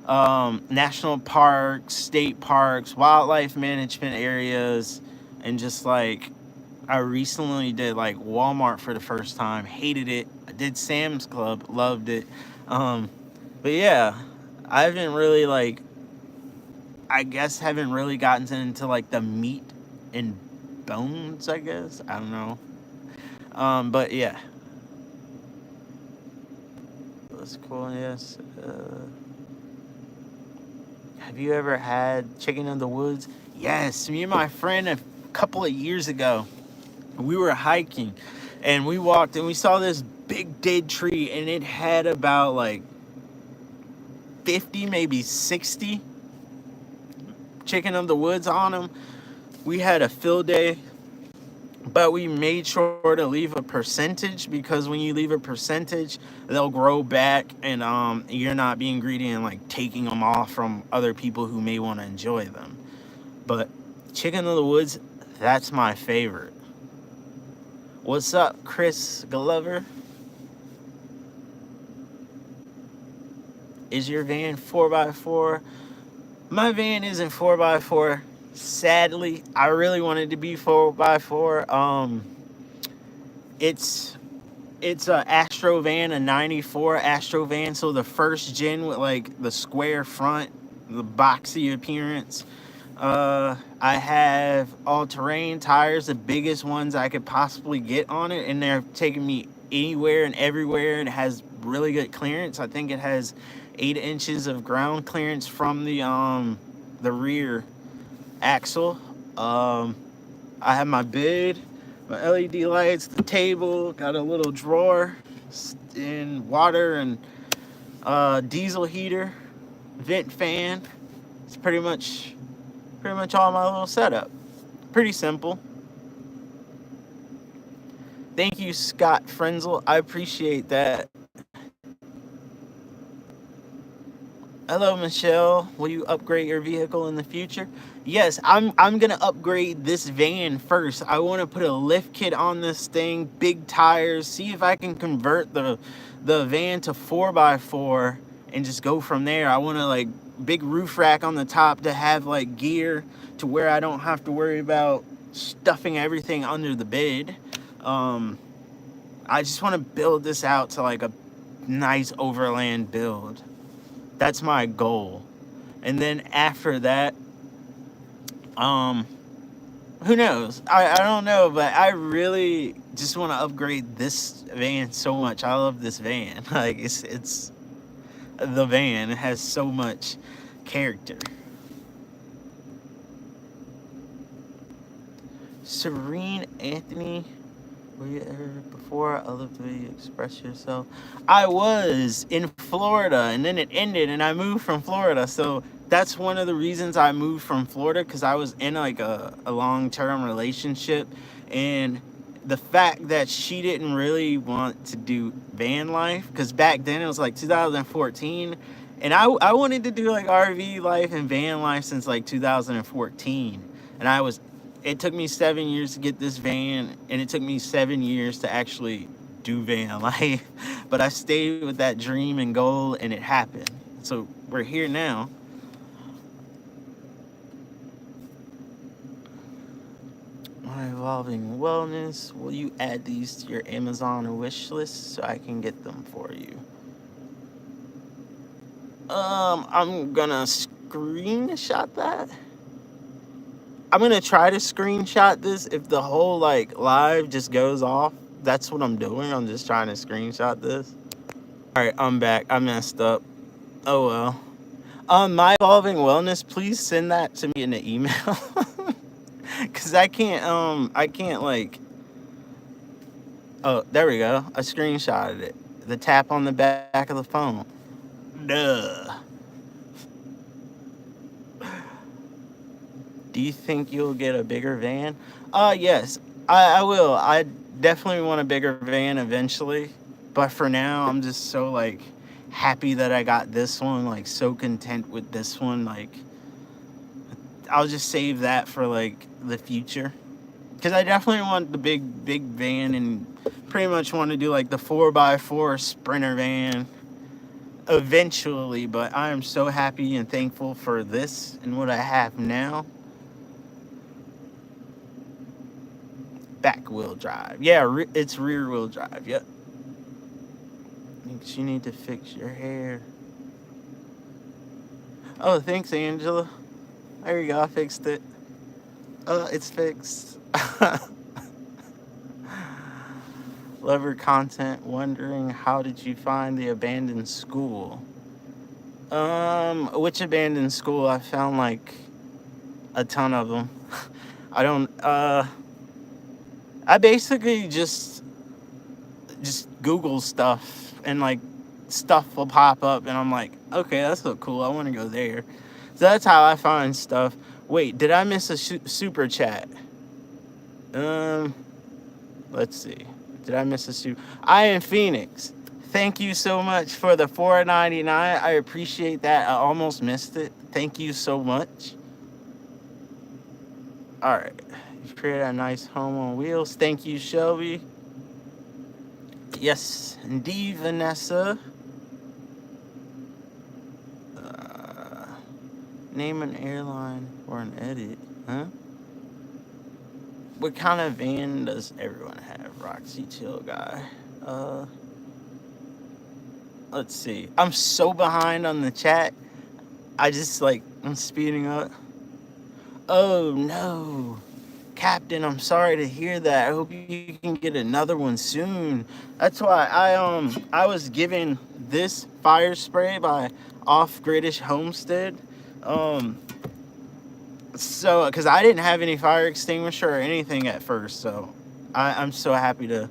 national parks, state parks, wildlife management areas, and just like I recently did like Walmart for the first time, hated it. I did Sam's Club, loved it. Um, but yeah, I haven't really like I guess haven't really gotten into like the meat and bones, I guess. I don't know. But yeah, that's cool. Yes. Have you ever had chicken in the woods? Yes, me and my friend a couple of years ago, we were hiking and we walked and we saw this big dead tree and it had about like 50, maybe 60 chicken of the woods on them. We had a field day, but we made sure to leave a percentage because when you leave a percentage, they'll grow back and you're not being greedy and like taking them off from other people who may want to enjoy them. But chicken of the woods, that's my favorite. What's up, Chris Glover? Is your van 4x4? My van isn't 4x4. Sadly, I really wanted to be 4x4. It's a Astro van, a '94 Astro van. So the first gen with like the square front, the boxy appearance. I have all-terrain tires, the biggest ones I could possibly get on it, and they're taking me anywhere and everywhere. And it has really good clearance. I think it has 8 inches of ground clearance from the rear axle. I have my bed, my LED lights, the table, got a little drawer in water and diesel heater, vent fan. It's pretty much all my little setup. Pretty simple. Thank you, Scott Frenzel. I appreciate that. Hello, Michelle. Will you upgrade your vehicle in the future? Yes, I'm gonna upgrade this van first. I want to put a lift kit on this thing, big tires, see if I can convert the van to 4x4 and just go from there. I want to like big roof rack on the top to have like gear to where I don't have to worry about stuffing everything under the bed. I just want to build this out to like a nice overland build. That's my goal. And then after that, who knows? I don't know, but I really just want to upgrade this van so much. I love this van. Like it's the van. It has so much character. Serene Anthony, were you ever before? I love the way you express yourself. I was in Florida and then it ended and I moved from Florida. So that's one of the reasons I moved from Florida, because I was in like a long-term relationship, and the fact that she didn't really want to do van life, because back then it was like 2014 And I wanted to do like RV life and van life since like 2014. And it took me 7 years to get this van, and it took me 7 years to actually do van life. But I stayed with that dream and goal, and it happened. So we're here now. My evolving wellness. Will you add these to your Amazon wish list so I can get them for you? I'm gonna screenshot that. I'm gonna try to screenshot this. If the whole like live just goes off, that's what I'm doing. I'm just trying to screenshot this. All right, I'm back. I messed up. Oh well. My evolving wellness. Please send that to me in an email, cause I can't like. Oh, there we go. I screenshotted it. The tap on the back of the phone. Duh. Do you think you'll get a bigger van? Yes, I will. I definitely want a bigger van eventually. But for now, I'm just so like happy that I got this one, like so content with this one. Like I'll just save that for like the future. Cause I definitely want the big van and pretty much want to do like the 4x4 Sprinter van eventually. But I am so happy and thankful for this and what I have now. Back wheel drive. Yeah, it's rear wheel drive. Yep. Thinks you need to fix your hair. Oh, thanks, Angela. There you go. I fixed it. It's fixed. Love your content. Wondering how did you find the abandoned school? Which abandoned school? I found like a ton of them. I don't. I basically just Google stuff, and like stuff will pop up, and I'm like, okay, that's so cool. I want to go there. So that's how I find stuff. Wait, did I miss a super chat? Let's see. Did I miss a super? I am Phoenix. Thank you so much for the $4.99. I appreciate that. I almost missed it. Thank you so much. All right. You created a nice home on wheels. Thank you, Shelby. Yes, indeed, Vanessa. Name an airline or an edit, huh? What kind of van does everyone have? Roxy Chill Guy. Let's see. I'm so behind on the chat. I'm speeding up. Oh no. Captain, I'm sorry to hear that. I hope you can get another one soon. That's why I was given this fire spray by Off Gridish Homestead. So because I didn't have any fire extinguisher or anything at first, so I'm so happy to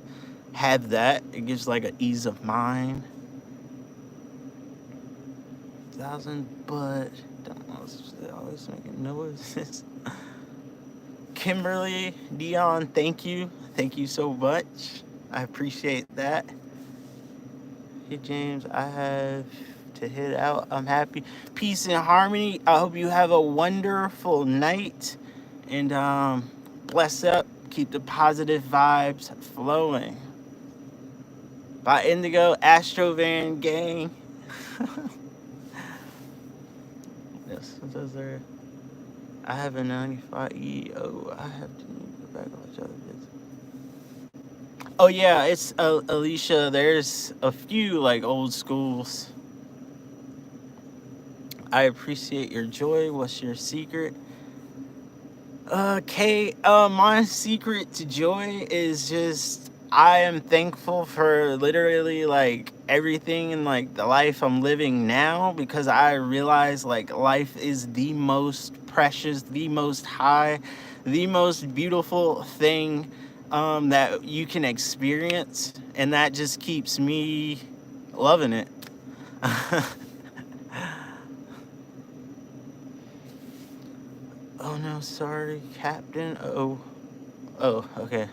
have that. It gives like an ease of mind. 1,000, but don't know. They're always making noises. Kimberly, Dion, thank you so much. I appreciate that. Hey James, I have to head out. I'm happy. Peace and harmony. I hope you have a wonderful night, and bless up. Keep the positive vibes flowing. By Indigo, Astrovan gang. Yes, those are. I have a 95E. Oh, I have to go back and watch other bits. Oh yeah, it's Alicia. There's a few like old schools. I appreciate your joy. What's your secret? Kay, my secret to joy is just I am thankful for literally like everything in like the life I'm living now, because I realize like life is the most precious, the most high, the most beautiful thing that you can experience, and that just keeps me loving it. Oh no, sorry, Captain. Oh, okay.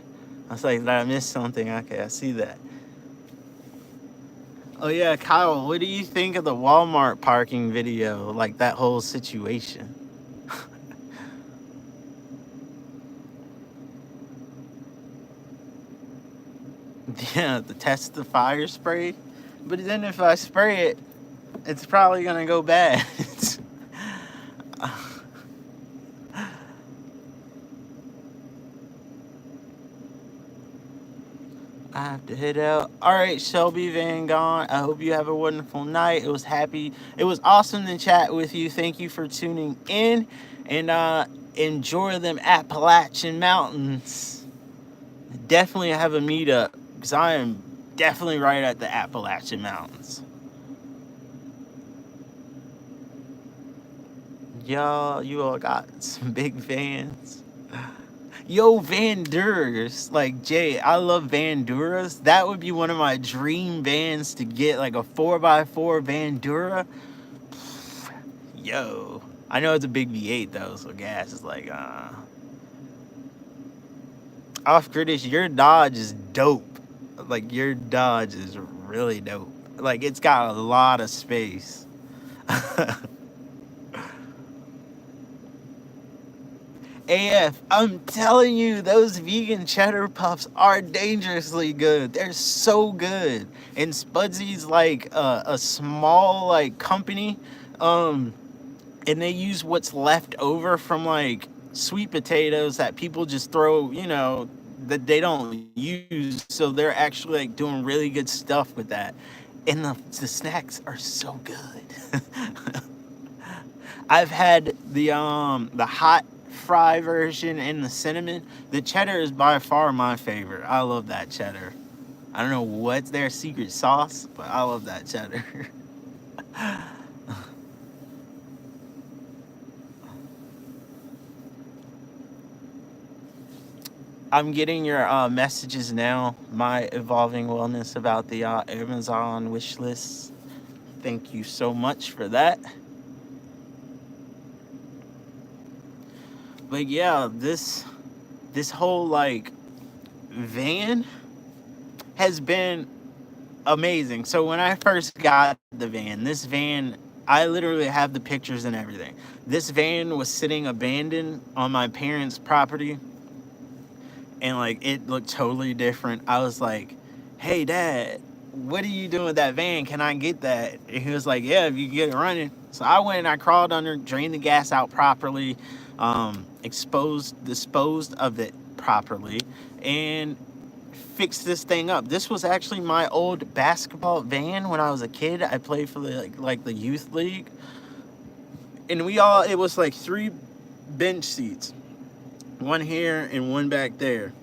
I was like, I missed something. Okay, I see that. Oh yeah, Kyle, what do you think of the Walmart parking video? Like that whole situation? Yeah, to test the fire spray. But then if I spray it, it's probably gonna go bad. I have to head out. All right, Shelby Van Gone. I hope you have a wonderful night. It was awesome to chat with you. Thank you for tuning in, and enjoy them Appalachian Mountains. Definitely have a meetup because I am definitely right at the Appalachian Mountains. Y'all, you all got some big fans. Yo, Van Duras, like Jay, I love Van Duras. That would be one of my dream vans to get, like a 4x4 Van Dura. Yo, I know it's a big V8 though, so gas is like, off British, your Dodge is dope. Like your Dodge is really dope. Like it's got a lot of space. AF, I'm telling you, those vegan cheddar puffs are dangerously good. They're so good. And Spudsy's like a small like company, and they use what's left over from like sweet potatoes that people just throw, that they don't use. So they're actually like doing really good stuff with that. And the snacks are so good. I've had the hot fry version and the cinnamon. The cheddar is by far my favorite. I love that cheddar. I don't know what's their secret sauce, but I love that cheddar. I'm getting your messages now. My evolving wellness about the Amazon wish list. Thank you so much for that. But yeah, this whole like van has been amazing. So when I first got this van, I literally have the pictures and everything. This van was sitting abandoned on my parents' property, and like it looked totally different. I was like, "Hey, Dad, what are you doing with that van? Can I get that?" And he was like, "Yeah, if you get it running." So I went and I crawled under, drained the gas out properly, disposed of it properly, and fix this thing up. This was actually my old basketball van when I was a kid. I played for the the youth league, and it was like 3 bench seats, one here and one back there.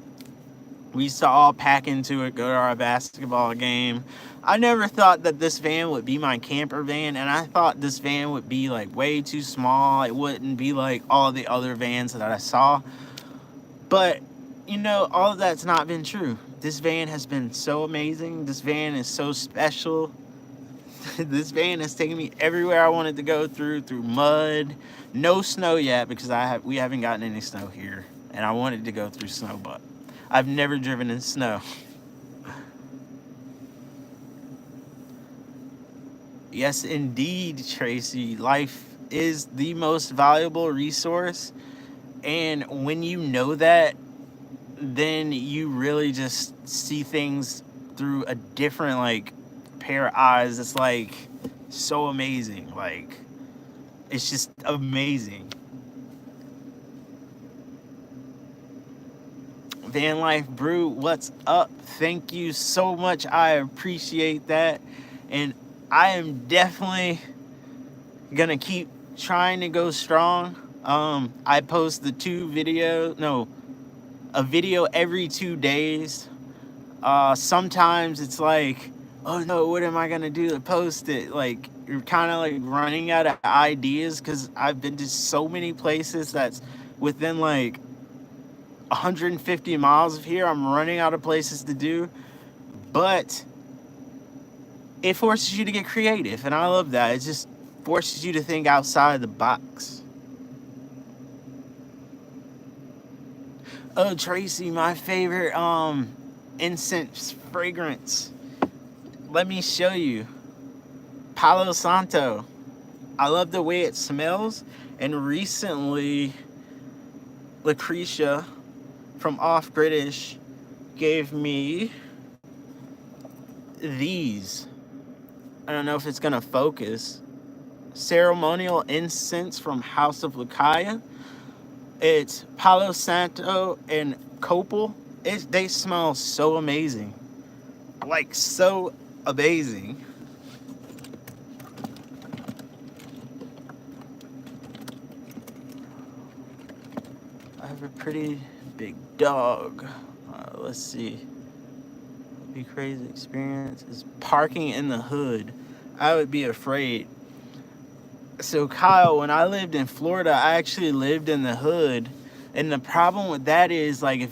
We used to all pack into it, go to our basketball game. I never thought that this van would be my camper van, and I thought this van would be like way too small. It wouldn't be like all the other vans that I saw. But all of that's not been true. This van has been so amazing. This van is so special. This van has taken me everywhere I wanted to go through mud. No snow yet because we haven't gotten any snow here, and I wanted to go through snow, but I've never driven in snow. Yes, indeed, Tracy. Life is the most valuable resource, and when you know that, then you really just see things through a different like pair of eyes. It's like so amazing. Like it's just amazing. Van Life Brew, what's up? Thank you so much. I appreciate that. And I am definitely gonna keep trying to go strong. I post a video every 2 days. Sometimes it's like, oh no, what am I gonna do to post it? Like you're kind of like running out of ideas because I've been to so many places that's within like 150 miles of here. I'm running out of places to do, but it forces you to get creative, and I love that. It just forces you to think outside the box. Oh, Tracy, my favorite incense fragrance let me show you. Palo Santo. I love the way it smells. And recently, Lucretia from Off British gave me these. I don't know if it's going to focus. Ceremonial incense from House of Lucaya. It's Palo Santo and Copal. They smell so amazing. Like, so amazing. I have a pretty big dog. Let's see. Be crazy experience is parking in the hood. I would be afraid. So Kyle, when I lived in Florida, I actually lived in the hood, and the problem with that is, like, if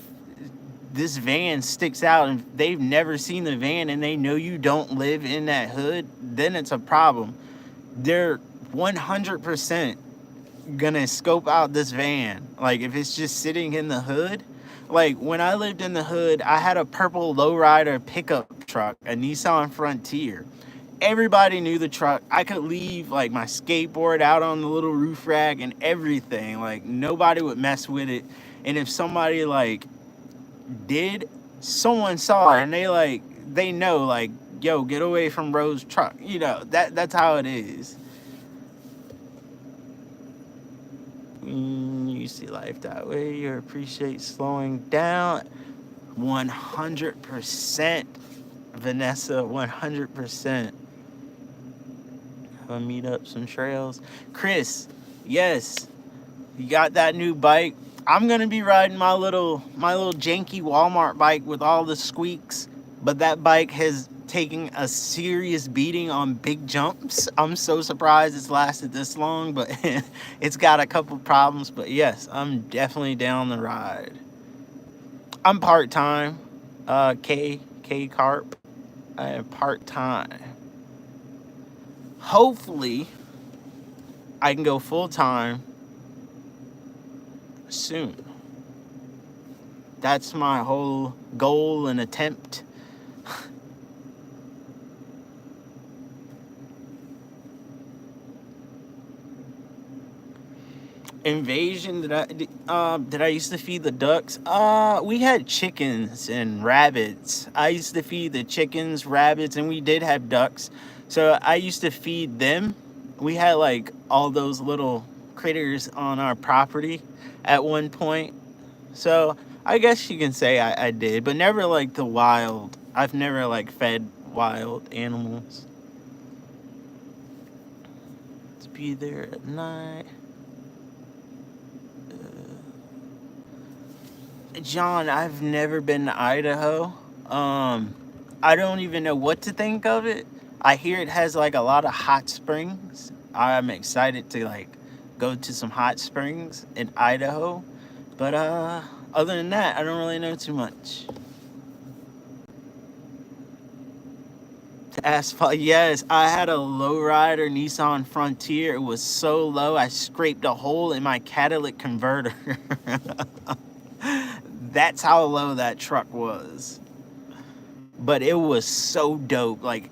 this van sticks out and they've never seen the van and they know you don't live in that hood, then it's a problem. They're 100% gonna scope out this van. Like, if it's just sitting in the hood. Like, when I lived in the hood, I had a purple lowrider pickup truck, a Nissan Frontier. Everybody knew the truck. I could leave, like, my skateboard out on the little roof rack and everything. Like, nobody would mess with it. And if somebody, like, did, someone saw it and they know, like, yo, get away from Rose's truck. You know, that's how it is. You see life that way, you appreciate slowing down. 100%, Vanessa, 100%. I'll meet up some trails. Chris, yes, you got that new bike. I'm gonna be riding my little janky Walmart bike with all the squeaks, but that bike has taken a serious beating on big jumps. I'm so surprised it's lasted this long, but it's got a couple problems. But yes, I'm definitely down the ride. I'm part-time. K Carp. I am part-time. Hopefully, I can go full-time soon. That's my whole goal and attempt. Invasion that I used to feed the ducks. We had chickens and rabbits. I used to feed the chickens, rabbits, and we did have ducks. So I used to feed them. We had, like, all those little critters on our property at one point. So I guess you can say I did, but never, like, the wild. I've never, like, fed wild animals. Let's be there at night. John, I've never been to Idaho. I don't even know what to think of it. I hear it has, like, a lot of hot springs. I'm excited to, like, go to some hot springs in Idaho. But other than that, I don't really know too much. Asphalt, yes. I had a lowrider Nissan Frontier. It was so low, I scraped a hole in my catalytic converter. That's how low that truck was. But it was so dope, like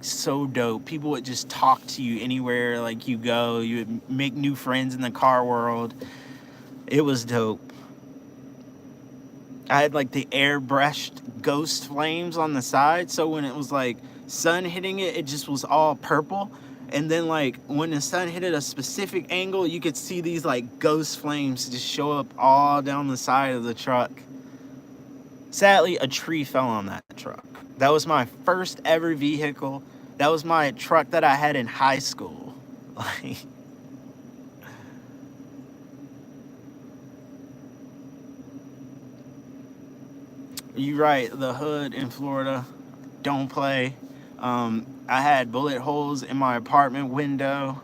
so dope. People would just talk to you anywhere, like, you go. You would make new friends in the car world. It was dope. I had, like, the airbrushed ghost flames on the side, so when it was, like, sun hitting it, it just was all purple. And then, like, when the sun hit at a specific angle, you could see these, like, ghost flames just show up all down the side of the truck. Sadly, a tree fell on that truck. That was my first ever vehicle. That was my truck that I had in high school. Like, you're right, the hood in Florida, don't play. I had bullet holes in my apartment window.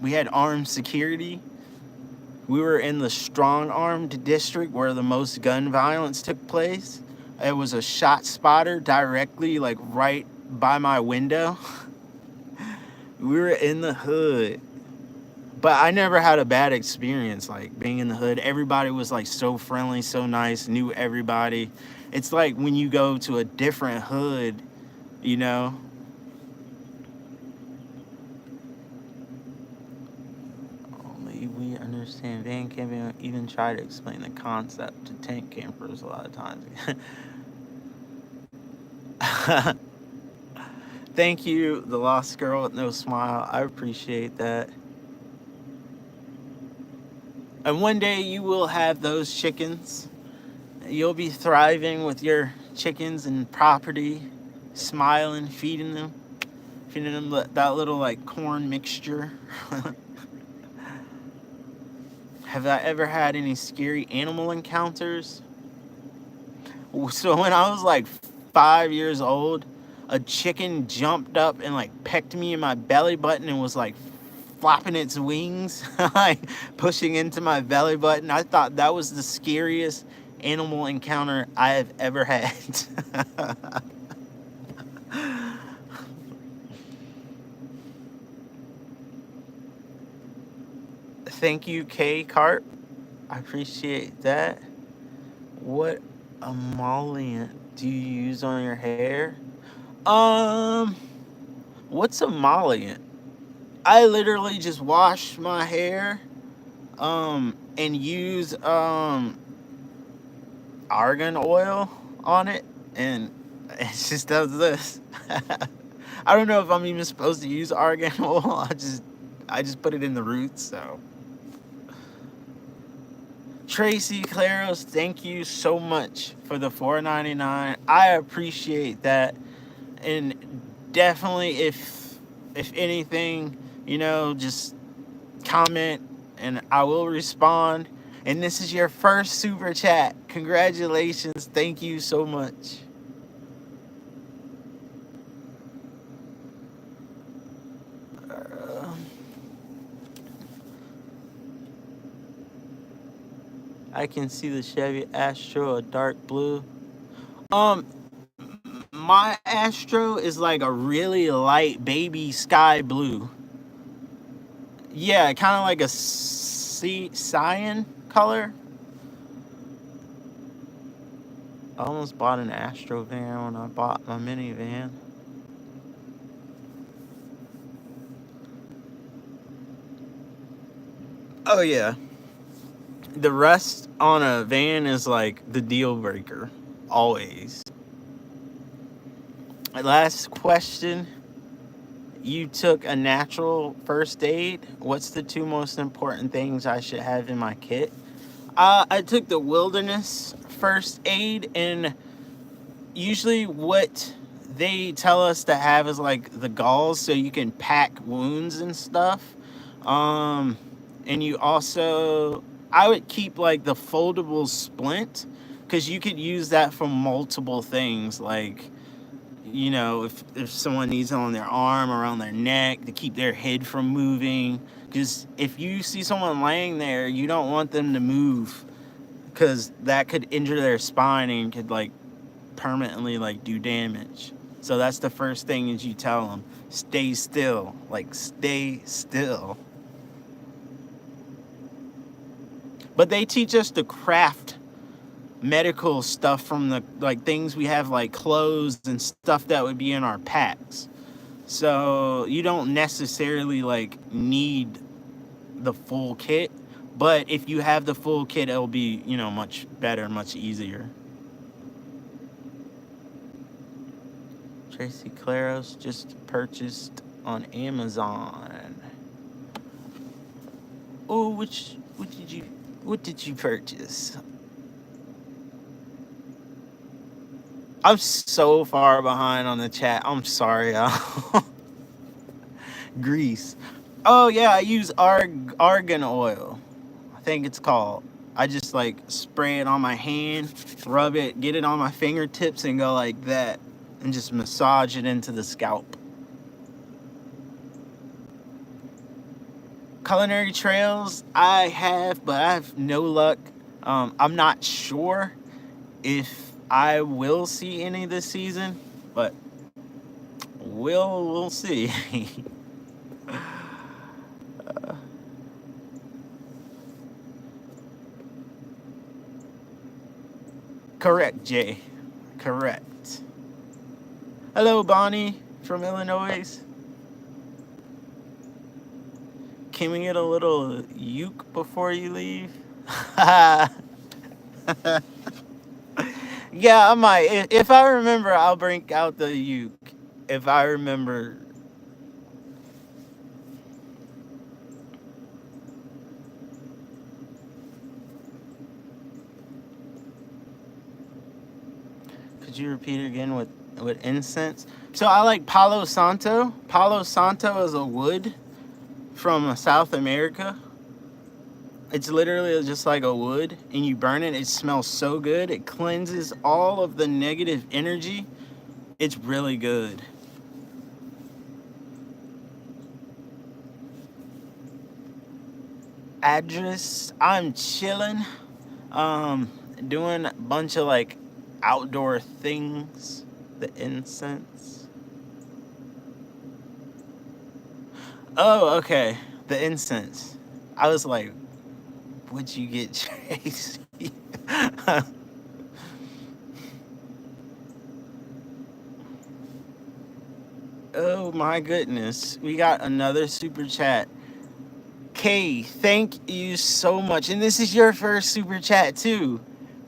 We had armed security. We were in the strong-armed district where the most gun violence took place. It was a shot spotter directly, like, right by my window. We were in the hood. But I never had a bad experience, like, being in the hood. Everybody was, like, so friendly, so nice, knew everybody. It's like when you go to a different hood, you know. Only we understand van camping, even try to explain the concept to tent campers a lot of times. Thank you, the lost girl with no smile. I appreciate that. And one day you will have those chickens. You'll be thriving with your chickens and property, smiling, feeding them that little like corn mixture. Have I ever had any scary animal encounters? So when I was like 5 years old, a chicken jumped up and like pecked me in my belly button and was like flapping its wings, like pushing into my belly button. I thought that was the scariest animal encounter I have ever had. Thank you, K Carp. I appreciate that. What emollient do you use on your hair? Um, what's emollient? I literally just wash my hair, and use argan oil on it, and it just does this. I don't know if I'm even supposed to use argan oil. I just put it in the roots. So Tracy Claros, thank you so much for the $4.99. I appreciate that, and definitely if anything, just comment and I will respond. And this is your first super chat. Congratulations. Thank you so much. I can see the Chevy Astro, a dark blue. My Astro is like a really light baby sky blue. Yeah, kind of like a cyan color. I almost bought an Astro van when I bought my minivan. Oh yeah. The rust on a van is like the deal breaker. Always. Last question. You took a natural first aid. What's the two most important things I should have in my kit? I took the wilderness first aid, and usually what they tell us to have is like the gauze so you can pack wounds and stuff. And you also, I would keep like the foldable splint, because you could use that for multiple things, like if someone needs it on their arm, around their neck, to keep their head from moving. Because if you see someone laying there, you don't want them to move, because that could injure their spine and could like permanently like do damage. So that's the first thing is you tell them, stay still, like stay still. But they teach us to craft medical stuff from the like things we have, like clothes and stuff that would be in our packs. So you don't necessarily like need the full kit, but if you have the full kit, it'll be, much better, much easier. Tracy Claros just purchased on Amazon. Oh, what did you purchase? I'm so far behind on the chat. I'm sorry, y'all. Grease. Oh yeah, I use argan oil, I think it's called. I just like spray it on my hand, rub it, get it on my fingertips, and go like that, and just massage it into the scalp. Culinary trails, I have, but I have no luck. I'm not sure if I will see any this season, but we'll see. Correct, Jay. Correct. Hello, Bonnie from Illinois. Can we get a little uke before you leave? Yeah, I might. If I remember, I'll bring out the uke. If I remember. Could you repeat it again with incense? So I like Palo Santo. Palo Santo is a wood from South America. It's literally just like a wood, and you burn it. It smells so good. It cleanses all of the negative energy. It's really good. Address, I'm chilling. Um, Doing a bunch of like outdoor things. The incense. Oh, okay. The incense. I was like, would you get Tracy? Oh my goodness. We got another super chat. Kay, thank you so much. And this is your first super chat too.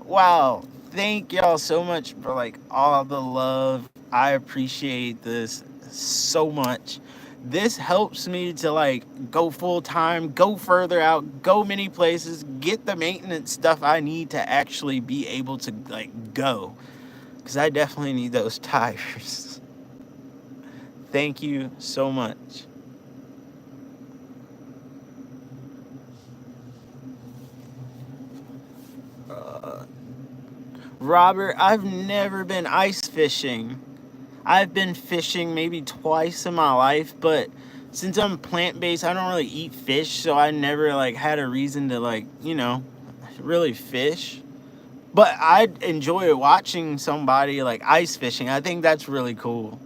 Wow. Thank y'all so much for like all the love. I appreciate this so much. This helps me to like go full time, go further out, go many places, get the maintenance stuff I need to actually be able to like go. Cause I definitely need those tires. Thank you so much. Uh, Robert, I've never been ice fishing. I've been fishing maybe twice in my life, but since I'm plant based, I don't really eat fish, so I never like had a reason to like, really fish. But I enjoy watching somebody like ice fishing. I think that's really cool.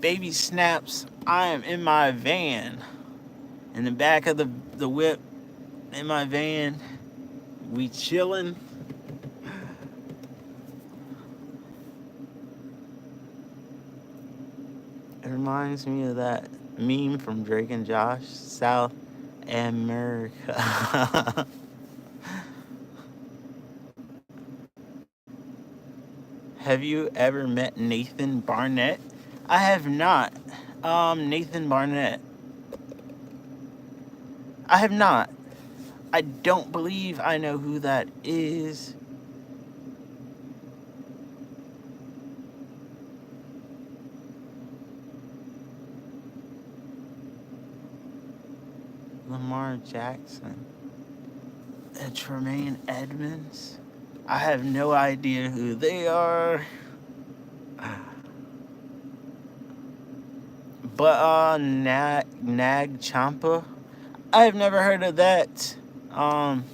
Baby snaps, I am in my van. In the back of the whip, in my van. We chilling. It reminds me of that meme from Drake and Josh, South America. Have you ever met Nathan Barnett? I have not. Nathan Barnett. I have not. I don't believe I know who that is. Lamar Jackson. Tremaine Edmonds. I have no idea who they are. But Nag Champa. I have never heard of that. Um,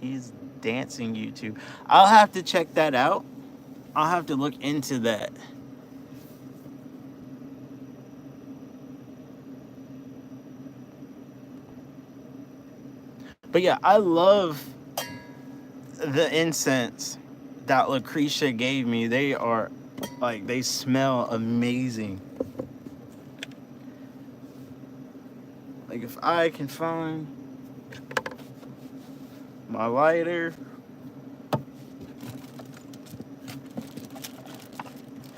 he's dancing YouTube. I'll have to check that out. I'll have to look into that. But yeah, I love the incense that Lucretia gave me. They are like they smell amazing. Like if I can find my lighter,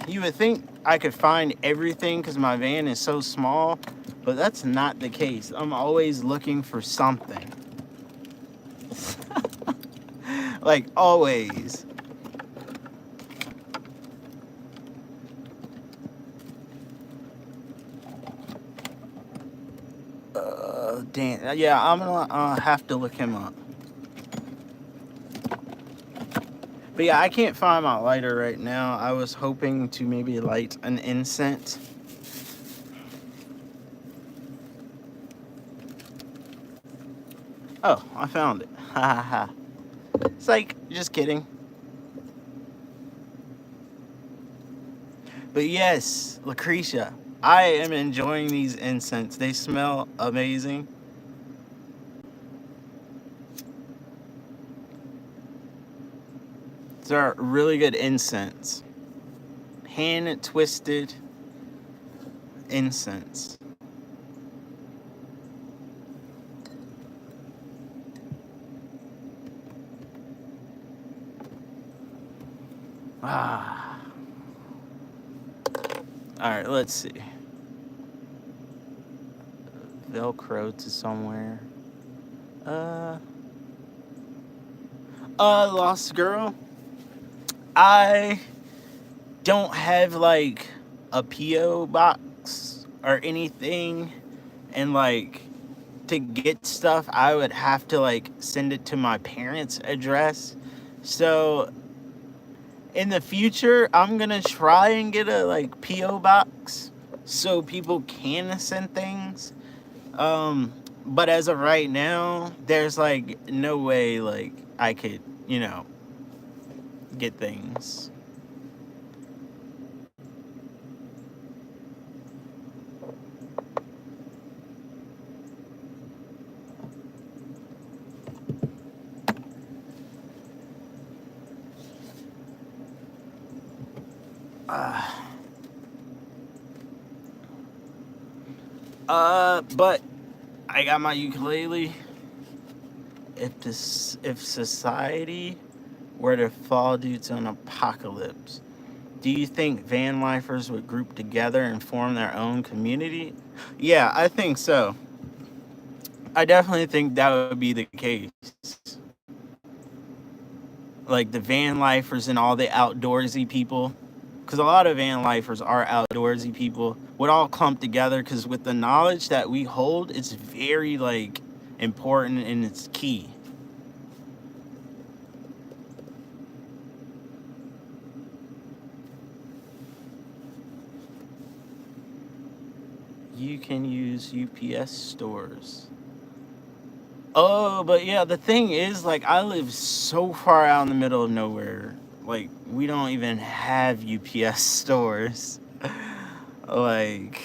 you would think I could find everything because my van is so small, but that's not the case. I'm always looking for something. Like always. Damn. Yeah, I'm gonna have to look him up. But yeah, I can't find my lighter right now. I was hoping to maybe light an incense. Oh, I found it. Ha ha ha. It's like, just kidding. But yes, Lucretia, I am enjoying these incense. They smell amazing. They're really good incense. Hand twisted incense. Ah. Alright, let's see. Velcro to somewhere. Lost Girl. I don't have like a P.O. box or anything, and like to get stuff I would have to like send it to my parents' address. So in the future I'm gonna try and get a like P.O. box so people can send things. But as of right now, there's like no way like I could, get things. But I got my ukulele. If society were to fall due to an apocalypse, do you think van lifers would group together and form their own community? Yeah, I think so. I definitely think that would be the case. Like the van lifers and all the outdoorsy people, because a lot of van lifers are outdoorsy people, would all clump together, because with the knowledge that we hold, it's very like important and it's key. You can use UPS stores. Oh, but yeah, the thing is, like, I live so far out in the middle of nowhere. Like, we don't even have UPS stores. Like,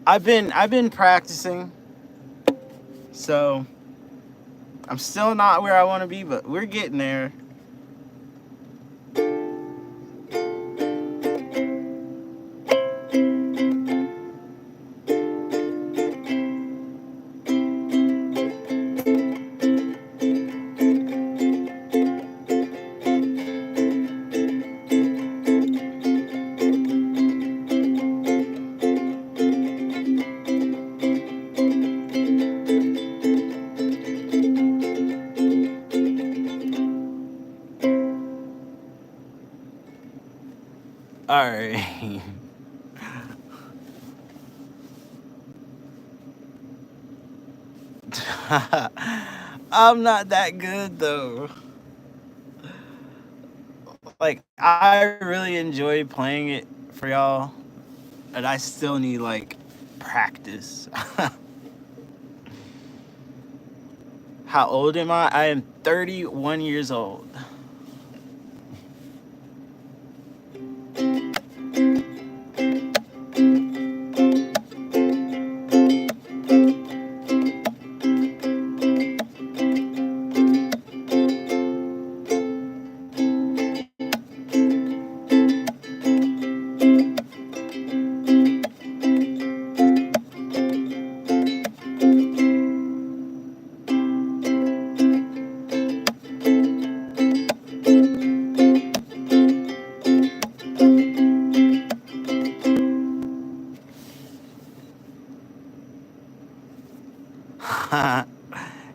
I've been practicing, so I'm still not where I want to be, but we're getting there. All right. I'm not that good though. Like, I really enjoy playing it for y'all, and I still need like practice. How old am I? I am 31 years old.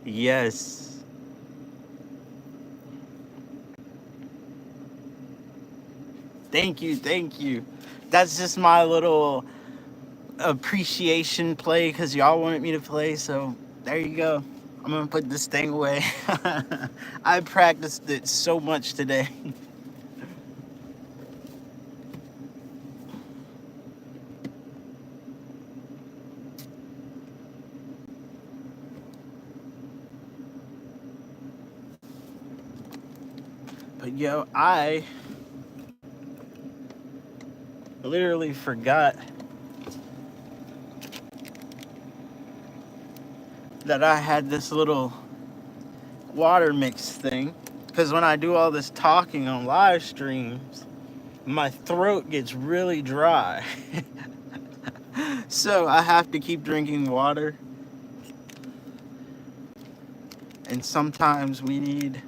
Yes. Thank you, thank you. That's just my little appreciation play because y'all wanted me to play, so there you go. I'm gonna put this thing away. I practiced it so much today. Yo, I literally forgot that I had this little water mix thing. Because when I do all this talking on live streams, my throat gets really dry. So I have to keep drinking water. And sometimes we need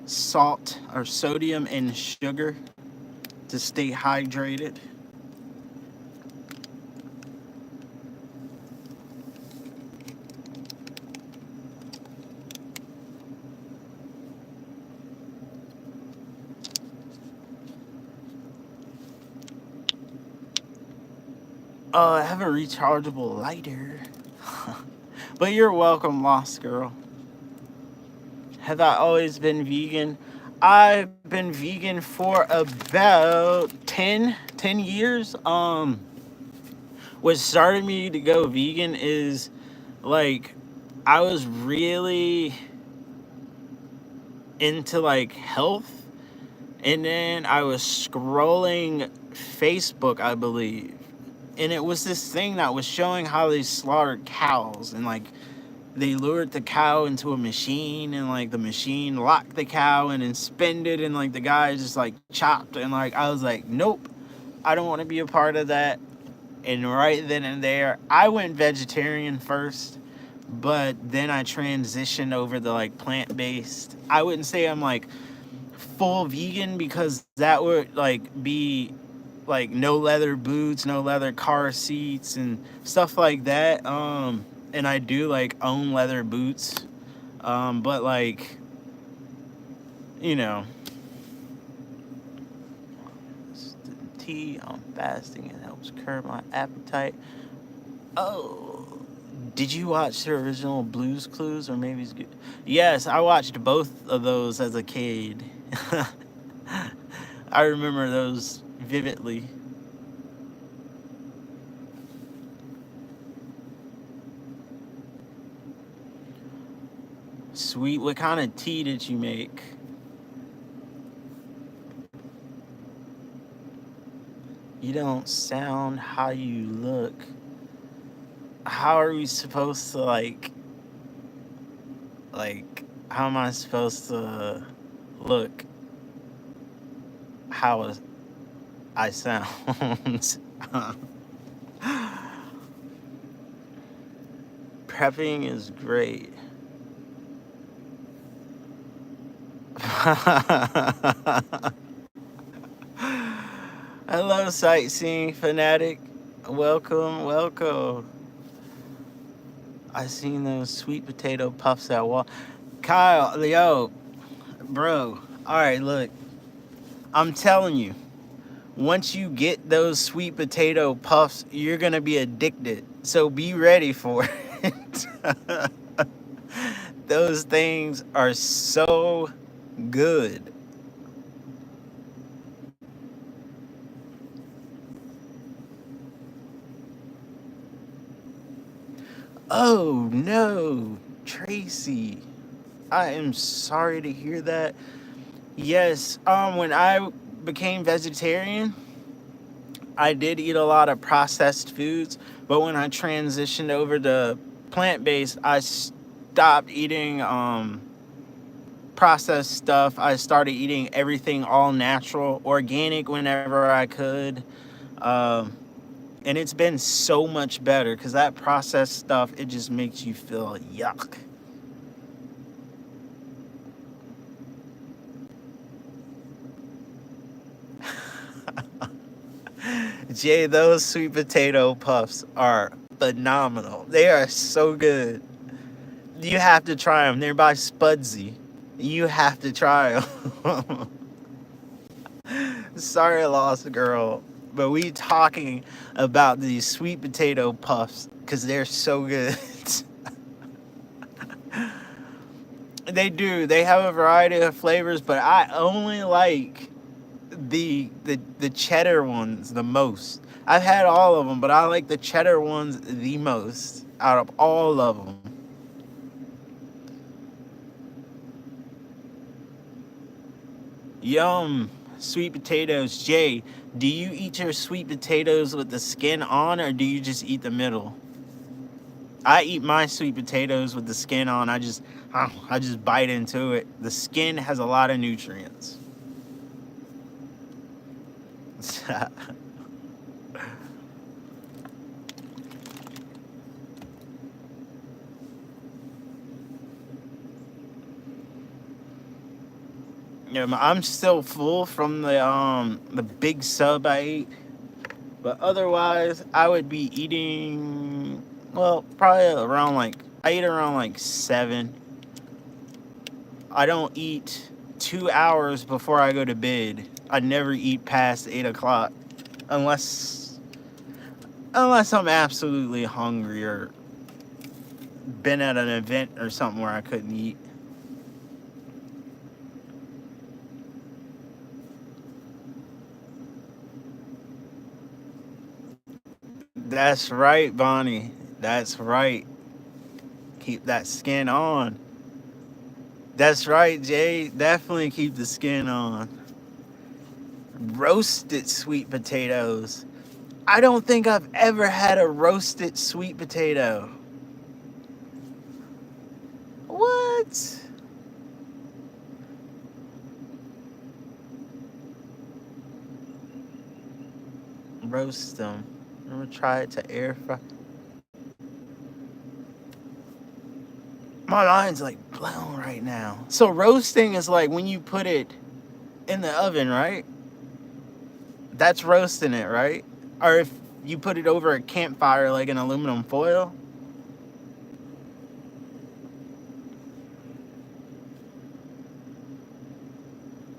salt or sodium and sugar to stay hydrated. I have a rechargeable lighter. But you're welcome, Lost Girl. Have I always been vegan? I've been vegan for about 10 years. What started me to go vegan is like I was really into like health, and then I was scrolling Facebook, I believe, and it was this thing that was showing how they slaughtered cows, and like they lured the cow into a machine, and like the machine locked the cow and then spinned it, and like the guy just like chopped, and like I was like, nope, I don't want to be a part of that. And right then and there, I went vegetarian first, but then I transitioned over to like plant-based. I wouldn't say I'm like full vegan, because that would like be like no leather boots, no leather car seats and stuff like that. And I do like own leather boots. But like, you know, tea on fasting, it helps curb my appetite. Oh, did you watch the original Blue's Clues, or maybe it's good? Yes, I watched both of those as a kid. I remember those vividly. Sweet, what kind of tea did you make? You don't sound how you look. How are we supposed to how am I supposed to look how I sound? Prepping is great. Hello, sightseeing fanatic. Welcome, welcome. I seen those sweet potato puffs at Wall. Kyle, yo, bro. All right, look. I'm telling you, once you get those sweet potato puffs, you're gonna be addicted. So be ready for it. Those things are so good. Oh no, Tracy. I am sorry to hear that. Yes, when I became vegetarian, I did eat a lot of processed foods, but when I transitioned over to plant-based, I stopped eating processed stuff. I started eating everything all natural, organic whenever I could. Um, and it's been so much better, because that processed stuff, it just makes you feel yuck. Jay, those sweet potato puffs are phenomenal. They are so good. You have to try them. They're by Spudsy. You have to try them. Sorry, Lost Girl, but we talking about these sweet potato puffs because they're so good. They do. They have a variety of flavors, but I only like the cheddar ones the most. I've had all of them, but I like the cheddar ones the most out of all of them. Yum. Sweet potatoes. Jay, do you eat your sweet potatoes with the skin on, or do you just eat the middle? I eat my sweet potatoes with the skin on. I just bite into it. The skin has a lot of nutrients. Yeah, I'm still full from the big sub I ate, but otherwise I would be eating, well, probably around like, I eat around like 7. I don't eat 2 hours before I go to bed. I never eat past 8 o'clock unless I'm absolutely hungry or been at an event or something where I couldn't eat. That's right, Bonnie. That's right. Keep that skin on. That's right, Jay. Definitely keep the skin on. Roasted sweet potatoes. I don't think I've ever had a roasted sweet potato. What? Roast them. I'm gonna try it to air fry. My mind's like blown right now. So roasting is like when you put it in the oven, right? That's roasting it, right? Or if you put it over a campfire like an aluminum foil.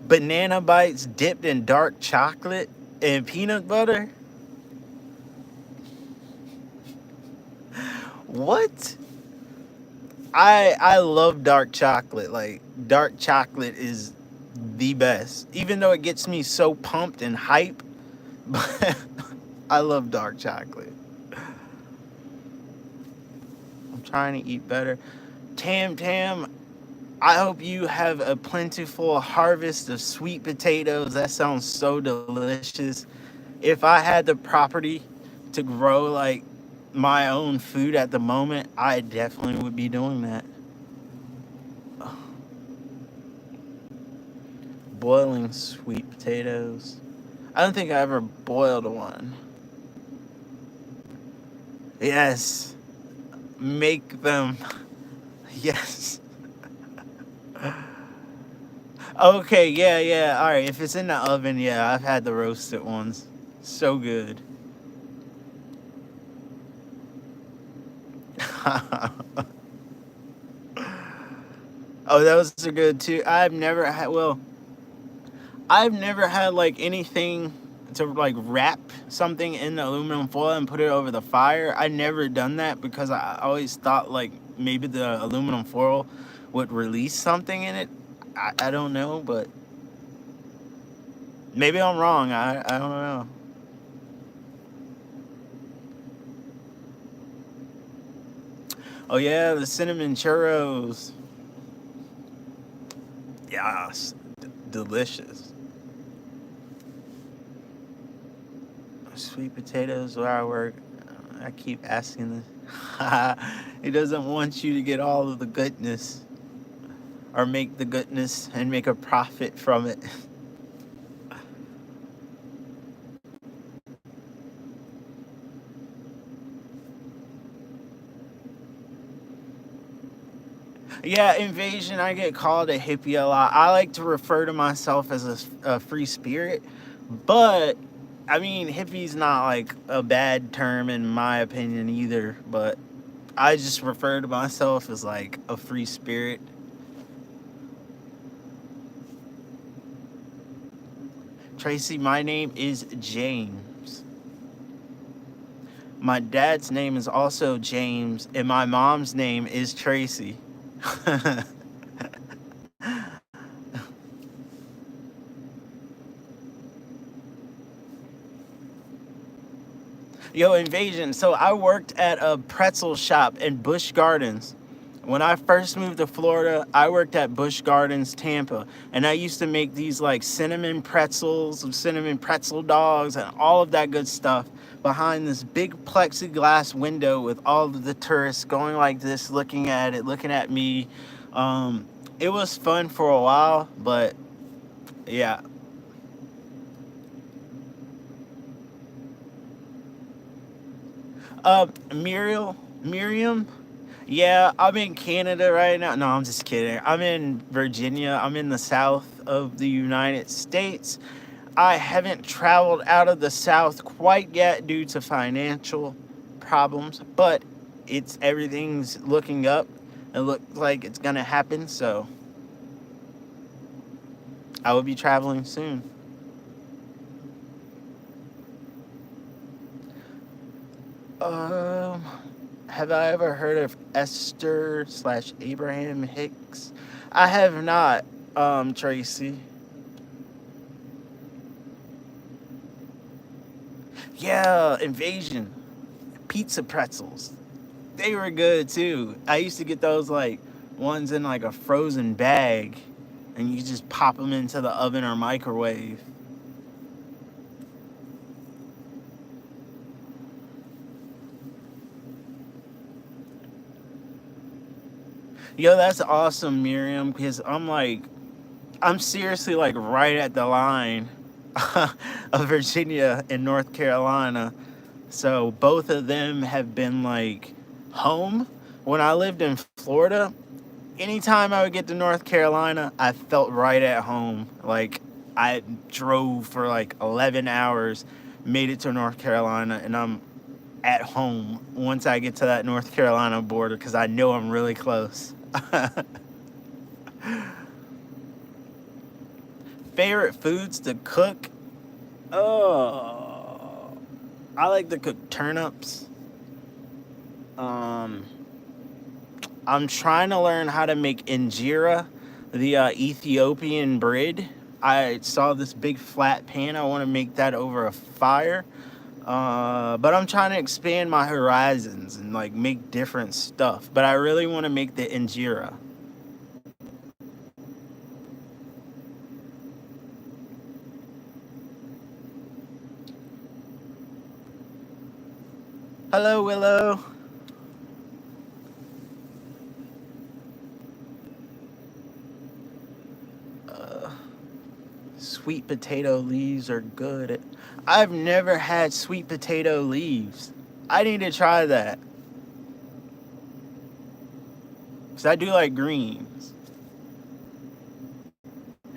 Banana bites dipped in dark chocolate and peanut butter. What? I love dark chocolate. Like dark chocolate is the best. Even though it gets me so pumped and hype, but I love dark chocolate. I'm trying to eat better. Tam, I hope you have a plentiful harvest of sweet potatoes. That sounds so delicious. If I had the property to grow like my own food at the moment, I definitely would be doing that. Boiling sweet potatoes. I don't think I ever boiled one. Yes. Make them. Yes. Okay, yeah. All right, if it's in the oven, yeah, I've had the roasted ones. So good. Oh, those are good too. I've never had like anything to like wrap something in the aluminum foil and put it over the fire. I never done that because I always thought like maybe the aluminum foil would release something in it. I don't know, but maybe I'm wrong. I don't know. Oh yeah, the cinnamon churros. Yes, delicious. Sweet potatoes where I work. I keep asking this. He doesn't want you to get all of the goodness or make the goodness and make a profit from it. Yeah, invasion. I get called a hippie a lot. I like to refer to myself as a free spirit, but I mean, hippie's not like a bad term in my opinion either. But I just refer to myself as like a free spirit. Tracy, my name is James. My dad's name is also James, and my mom's name is Tracy. Yo, invasion. So I worked at a pretzel shop in Busch Gardens When I first moved to Florida, I worked at Busch Gardens, Tampa, and I used to make these like cinnamon pretzels, cinnamon pretzel dogs, and all of that good stuff behind this big plexiglass window with all of the tourists going like this, looking at it, looking at me. It was fun for a while, but yeah. Miriam. Yeah, I'm in Canada right now. No, I'm just kidding. I'm in Virginia. I'm in the south of the United States. I haven't traveled out of the south quite yet due to financial problems, but everything's looking up. It looks like it's gonna happen, so I will be traveling soon. Um, have I ever heard of Esther slash Abraham Hicks? I have not, Tracy. Yeah, Invasion. Pizza pretzels. They were good too. I used to get those like ones in like a frozen bag and you just pop them into the oven or microwave. Yo, that's awesome, Miriam, because I'm seriously like right at the line of Virginia and North Carolina. So both of them have been like home. When I lived in Florida, anytime I would get to North Carolina, I felt right at home. Like I drove for like 11 hours, made it to North Carolina, and I'm at home once I get to that North Carolina border because I know I'm really close. Favorite foods to cook? Oh, I like to cook turnips. Um, I'm trying to learn how to make injera, the Ethiopian bread. I saw this big flat pan. I want to make that over a fire. But I'm trying to expand my horizons and like make different stuff. But I really want to make the injera. Hello, Willow. Uh, Sweet potato leaves are good. I've never had sweet potato leaves. I need to try that. Because I do like greens.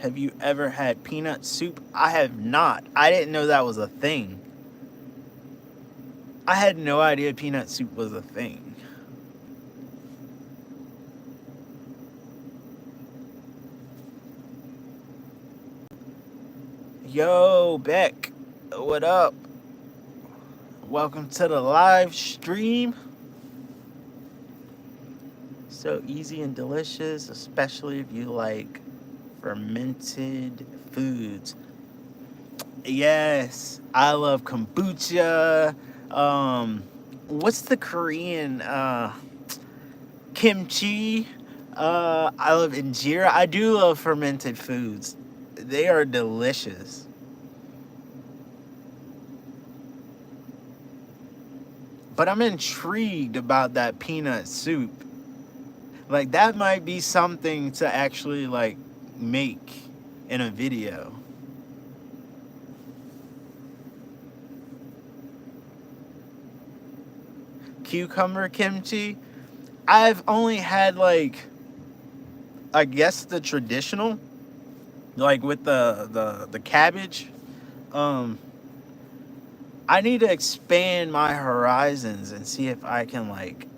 Have you ever had peanut soup? I have not. I didn't know that was a thing. I had no idea peanut soup was a thing. Yo, Beck. What up? Welcome to the live stream. So easy and delicious, especially if you like fermented foods. Yes, I love kombucha. Um, what's the Korean kimchi? I love injera. I do love fermented foods. They are delicious. But I'm intrigued about that peanut soup. Like that might be something to actually like make in a video. Cucumber kimchi. I've only had like I guess the traditional, like with the cabbage. Um, I need to expand my horizons and see if I can like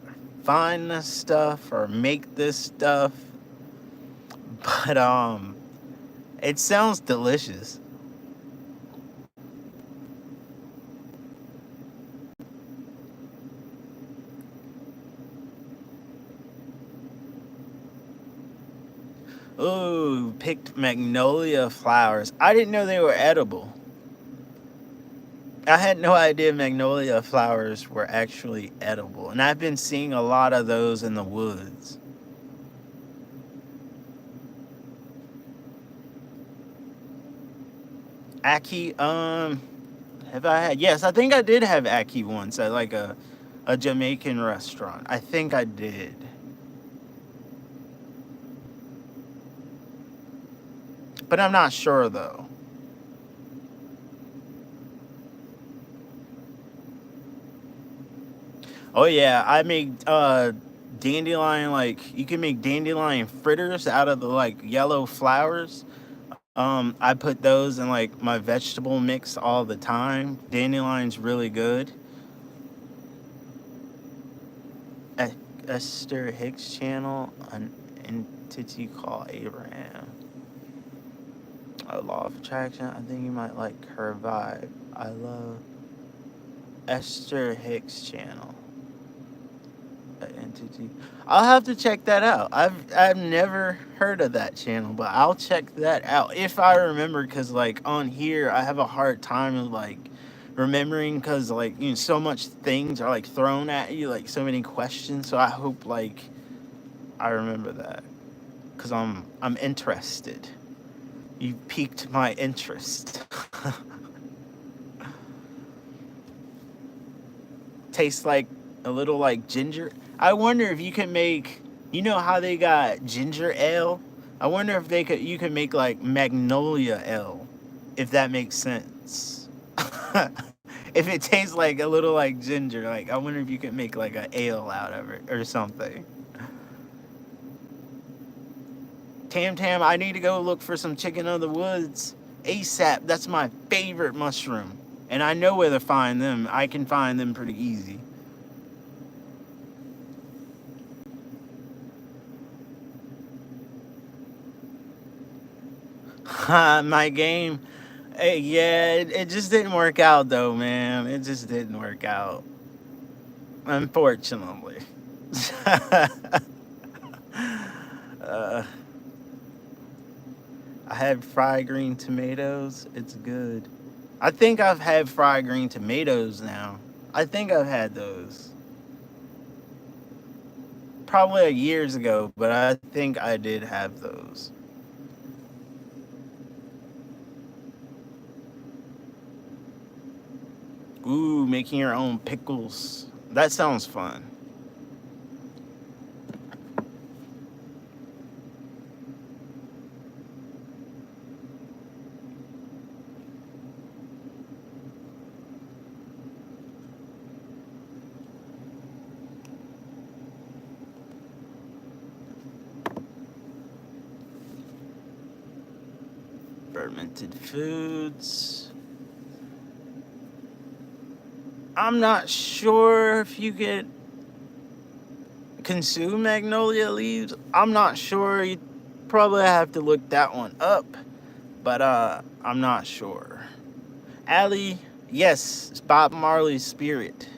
find this stuff or make this stuff. But it sounds delicious. Ooh, picked magnolia flowers. I didn't know they were edible. I had no idea magnolia flowers were actually edible. And I've been seeing a lot of those in the woods. Aki, have I had? Yes, I think I did have Aki once at like a Jamaican restaurant. I think I did. But I'm not sure though. Oh yeah, I make dandelion, like you can make dandelion fritters out of the like yellow flowers. I put those in like my vegetable mix all the time. Dandelion's really good. E- Esther Hicks channel, an entity called Abraham. A law of attraction. I think you might like her vibe. I love Esther Hicks channel. Entity. I'll have to check that out. I've never heard of that channel, but I'll check that out if I remember. Cause like on here, I have a hard time of like remembering, cause like so much things are like thrown at you, like so many questions. So I hope like I remember that, cause I'm interested. You piqued my interest. Tastes like a little like ginger. I wonder if you can make. You know how they got ginger ale? I wonder if they could. You could make like magnolia ale, if that makes sense. If it tastes like a little like ginger, like I wonder if you could make like a ale out of it or something. Tam Tam, I need to go look for some chicken of the woods ASAP. That's my favorite mushroom, and I know where to find them. I can find them pretty easy. My game. Yeah, it just didn't work out though, man. It just didn't work out, unfortunately. uh, I had fried green tomatoes. It's good. I think I've had fried green tomatoes now. I think I've had those probably years ago, but I think I did have those. Ooh, making your own pickles. That sounds fun. Fermented foods. I'm not sure if you could consume magnolia leaves. I'm not sure. You probably have to look that one up, but I'm not sure. Allie, yes, it's Bob Marley's spirit.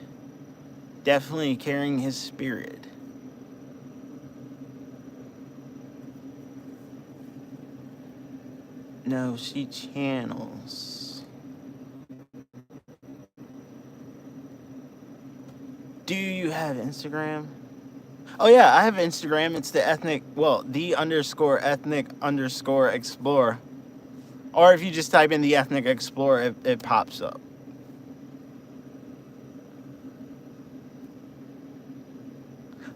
Definitely carrying his spirit. No, she channels. Do you have Instagram? Oh yeah, I have Instagram. It's the underscore ethnic underscore explore. Or if you just type in the ethnic explorer, it pops up.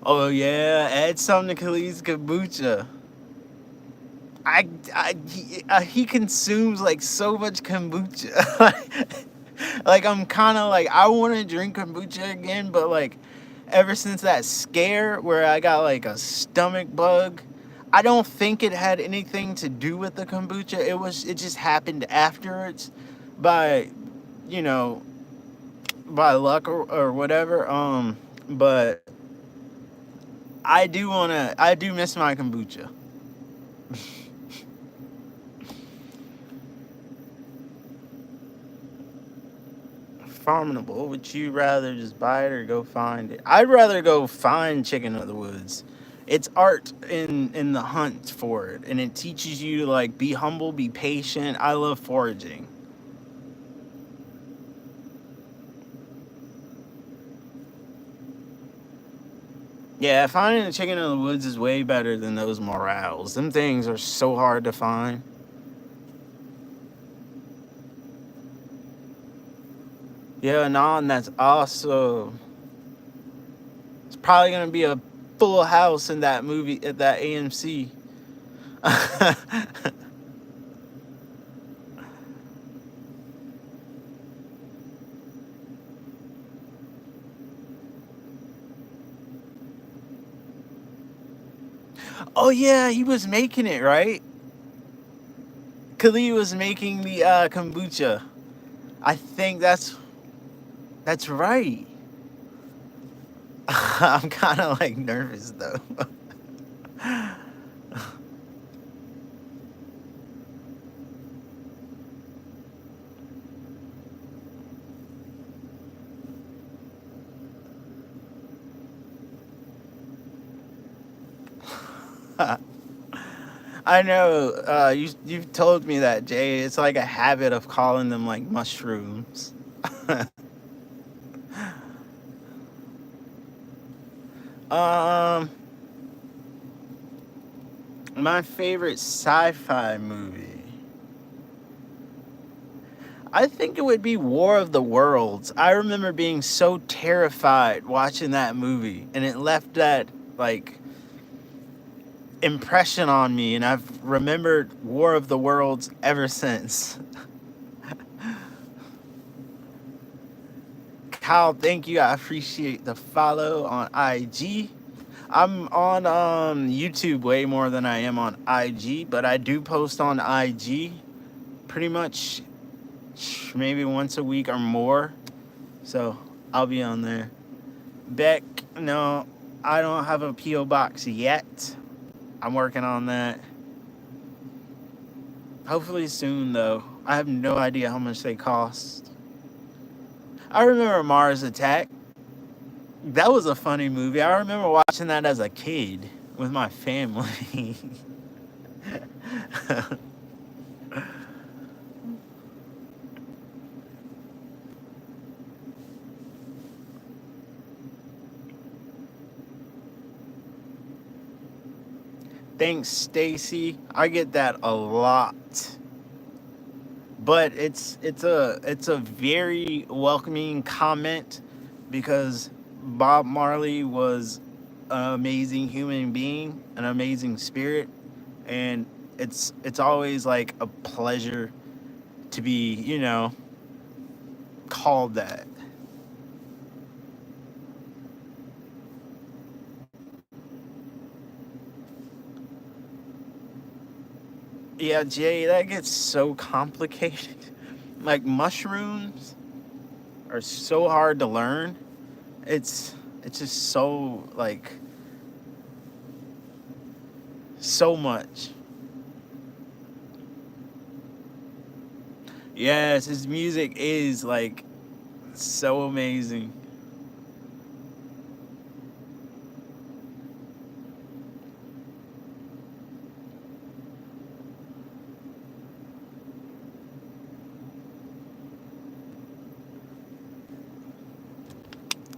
Oh yeah, add something to Khalid's kombucha. He consumes like so much kombucha. Like I'm kind of like I want to drink kombucha again, but like ever since that scare where I got like a stomach bug, I don't think it had anything to do with the kombucha. It just happened afterwards, by you know by luck or whatever. But I do miss my kombucha. Farmable. Would you rather just buy it or go find it? I'd rather go find chicken of the woods. It's art in the hunt for it, and it teaches you to like be humble, be patient. I love foraging. Yeah, finding a chicken in the woods is way better than those morels. Them things are so hard to find. Yeah, non, that's awesome. It's probably gonna be a full house in that movie at that AMC. Oh yeah, he was making it, right? Khalid was making the kombucha. I think that's right. I'm kind of like nervous though. I know. You've told me that, Jay. It's like a habit of calling them like mushrooms. um, my favorite sci-fi movie. I think it would be War of the Worlds. I remember being so terrified watching that movie, and it left that like impression on me, and I've remembered War of the Worlds ever since. Kyle, thank you. I appreciate the follow on IG. I'm on YouTube way more than I am on IG, but I do post on IG pretty much maybe once a week or more. So I'll be on there. Beck, no, I don't have a P.O. box yet. I'm working on that. Hopefully soon, though. I have no idea how much they cost. I remember Mars Attack. That was a funny movie. I remember watching that as a kid with my family. Thanks, Stacy. I get that a lot. But it's a very welcoming comment because Bob Marley was an amazing human being, an amazing spirit, and it's always like a pleasure to be, called that. Yeah, Jay, that gets so complicated. Like mushrooms are so hard to learn. It's just so like so much. Yes, his music is like so amazing.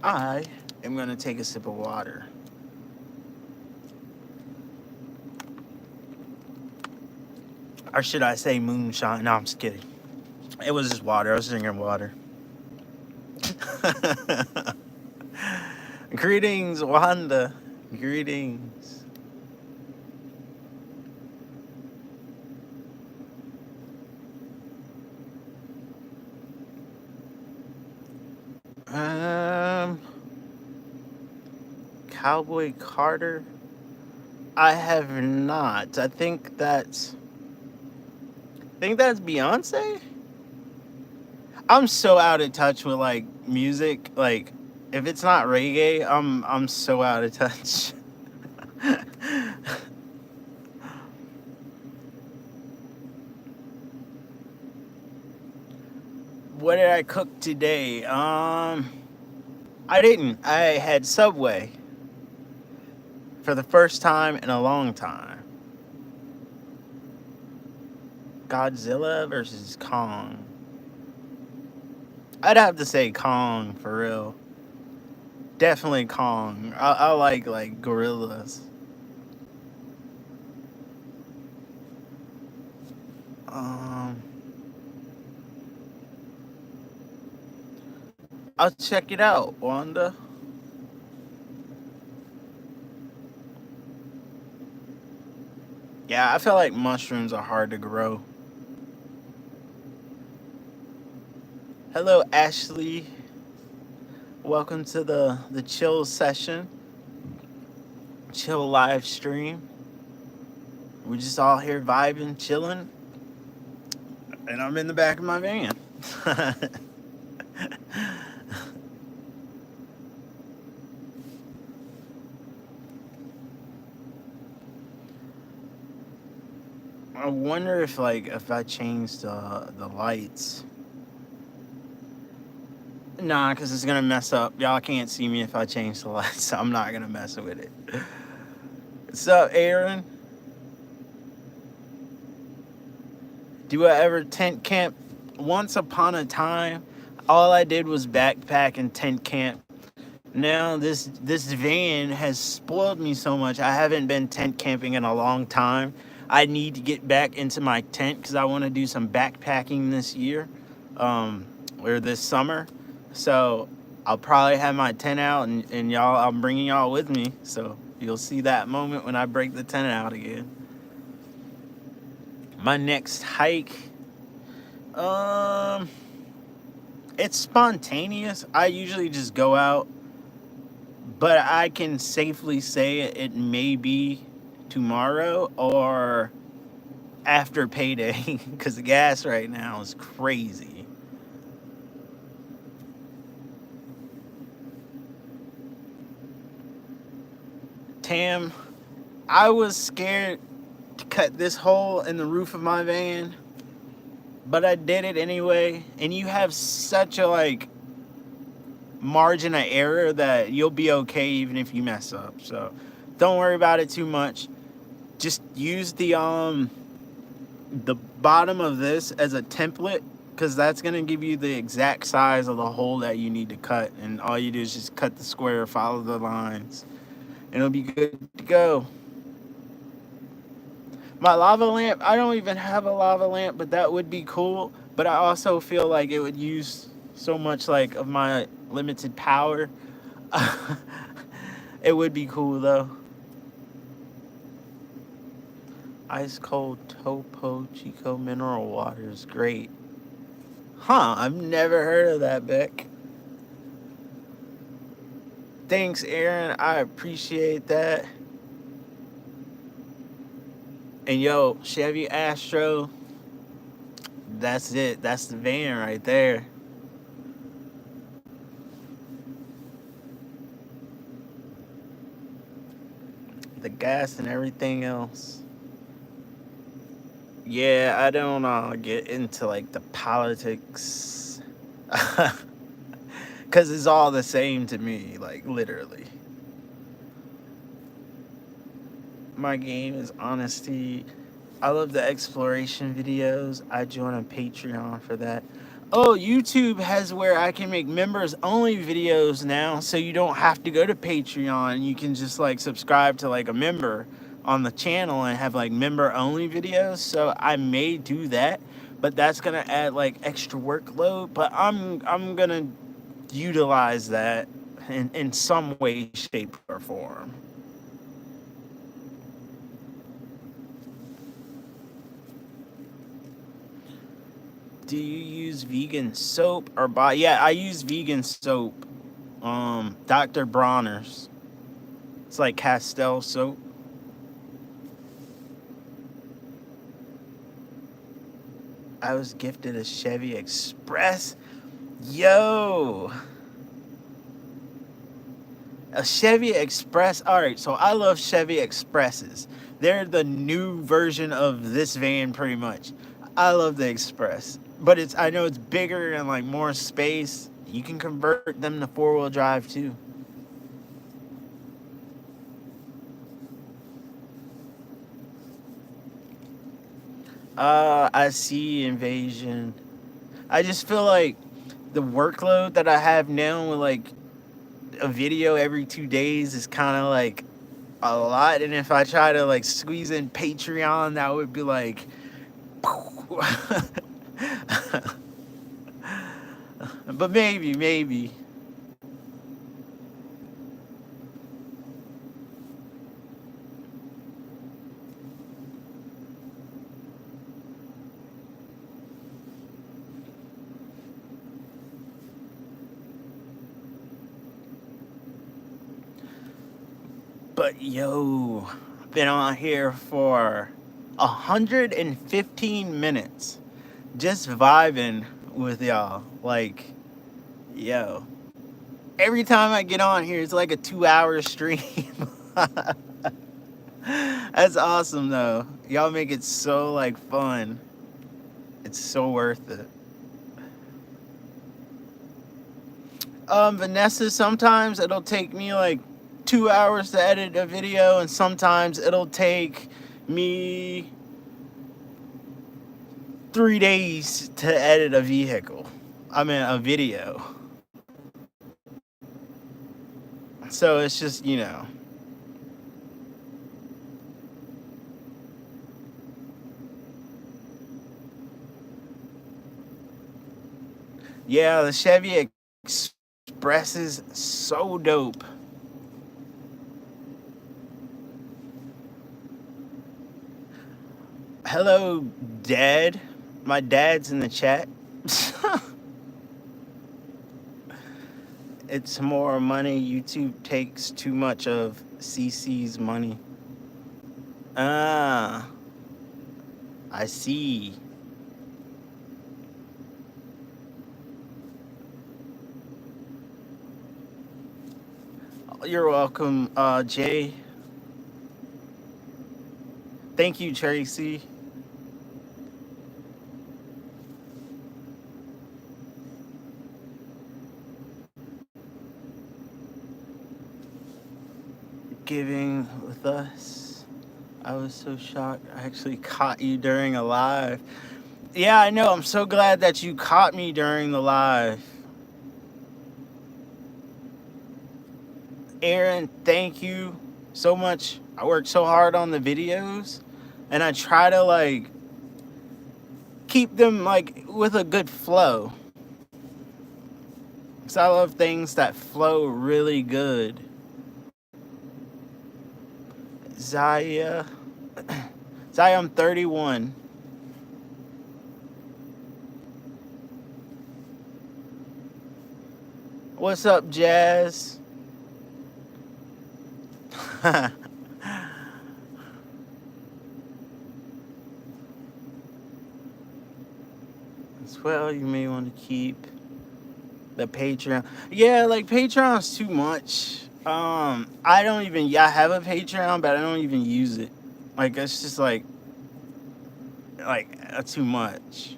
I am gonna take a sip of water. Or should I say moonshine? No, I'm just kidding. It was just water. I was drinking water. Greetings, Wanda. Greetings. Um, Cowboy Carter. I have not. I think that's Beyonce. I'm so out of touch with like music. Like, if it's not reggae, I'm so out of touch. What did I cook today? I didn't. I had Subway for the first time in a long time. Godzilla versus Kong. I'd have to say Kong for real. Definitely Kong. I like gorillas. Um, I'll check it out, Wanda. Yeah, I feel like mushrooms are hard to grow. Hello, Ashley. Welcome to the chill session, chill live stream. We're just all here vibing, chilling, and I'm in the back of my van. I wonder if if I change the lights. Nah, cause it's gonna mess up. Y'all can't see me if I change the lights, so I'm not gonna mess with it. What's up, Aaron? Do I ever tent camp? Once upon a time, all I did was backpack and tent camp. Now this van has spoiled me so much. I haven't been tent camping in a long time. I need to get back into my tent because I want to do some backpacking this year, or this summer. So I'll probably have my tent out, and y'all, I'm bringing y'all with me. So you'll see that moment when I break the tent out again. My next hike, it's spontaneous. I usually just go out, but I can safely say it may be tomorrow or after payday because the gas right now is crazy. Tam, I was scared to cut this hole in the roof of my van, but I did it anyway. And you have such a margin of error that you'll be okay even if you mess up. So don't worry about it too much. Just use the bottom of this as a template, because that's going to give you the exact size of the hole that you need to cut, and all you do is just cut the square, follow the lines, and it'll be good to go. My lava lamp, I don't even have a lava lamp, but that would be cool. But I also feel like it would use so much of my limited power. It would be cool though. Ice cold Topo Chico mineral water is great. Huh, I've never heard of that, Beck. Thanks, Aaron. I appreciate that. And yo, Chevy Astro, that's it. That's the van right there. The gas and everything else. Yeah, I don't get into the politics. Because it's all the same to me, literally. My game is honesty. I love the exploration videos. I join a Patreon for that. Oh, YouTube has where I can make members only videos now, so you don't have to go to Patreon. You can just subscribe to a member on the channel and have member only videos. So I may do that, but that's gonna add extra workload. But I'm gonna utilize that in some way, shape, or form. Do you use vegan soap or buy? Yeah, I use vegan soap. Dr. Bronner's. It's like Castile soap. I was gifted a Chevy Express. Yo! A Chevy Express. Alright, so I love Chevy Expresses. They're the new version of this van, pretty much. I love the Express. But I know it's bigger and more space. You can convert them to 4-wheel drive too. I see Invasion. I just feel like the workload that I have now with a video every 2 days is kind of a lot. And if I try to squeeze in Patreon, that would be but maybe. But yo, been on here for 115 minutes just vibing with y'all. Like, yo, every time I get on here, it's like a 2-hour stream. That's awesome though. Y'all make it so like fun. It's so worth it. Vanessa, sometimes it'll take me like 2 hours to edit a video, and sometimes it'll take me 3 days to edit a a video. So it's just, yeah, the Chevy Express is so dope. Hello, Dad. My dad's in the chat. It's more money. YouTube takes too much of CC's money. Ah, I see. You're welcome, Jay. Thank you, Tracy. Giving with us. I was so shocked. I actually caught you during a live. Yeah, I know. I'm so glad that you caught me during the live. Aaron, thank you so much. I work so hard on the videos, and I try to like keep them like with a good flow. Because I love things that flow really good. Zaya, I'm 31. What's up, Jazz? As well, you may want to keep the Patreon. Yeah, like Patreon's too much. I have a Patreon, but I don't even use it. Like, it's just like too much.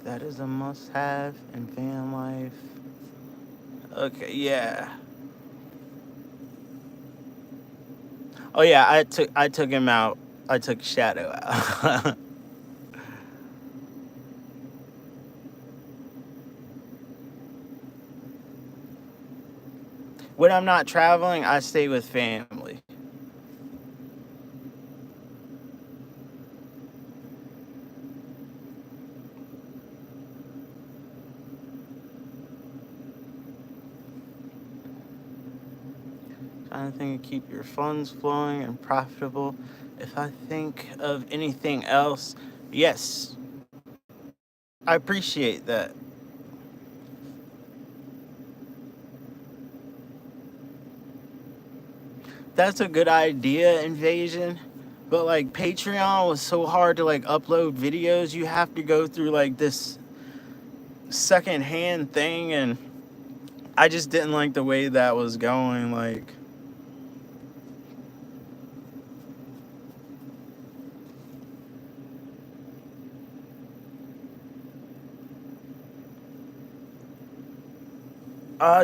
That is a must-have in van life. Okay, yeah. Oh yeah, I took him out. I took Shadow out. When I'm not traveling, I stay with family. Trying to think of keep your funds flowing and profitable. If I think of anything else, yes. I appreciate that. That's a good idea, Invasion. But like Patreon was so hard to like upload videos. You have to go through like this secondhand thing, and I just didn't like the way that was going. Like,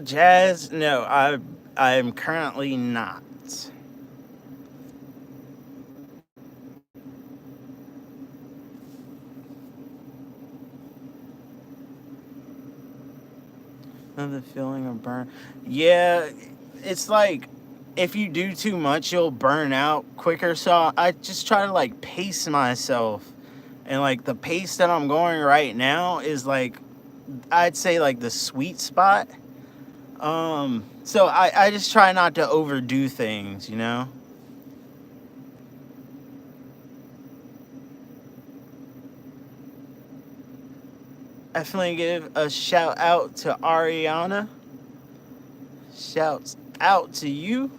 Jazz, no, I am currently not. The feeling of burn. Yeah, it's like if you do too much, you'll burn out quicker. So I just try to like pace myself, and like the pace that I'm going right now is like, I'd say like the sweet spot. So I just try not to overdo things, you know. Definitely give a shout out to Ariana. Shouts out to you.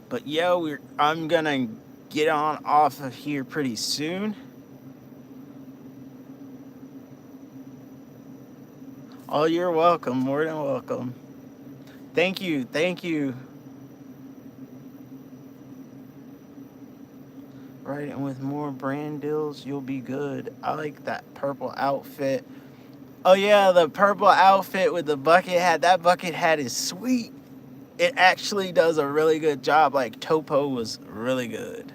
But yo, I'm gonna get on off of here pretty soon. Oh, you're welcome. More than welcome. Thank you. Thank you. Right, and with more brand deals, you'll be good. I like that purple outfit. Oh yeah, the purple outfit with the bucket hat. That bucket hat is sweet. It actually does a really good job. Like Topo was really good.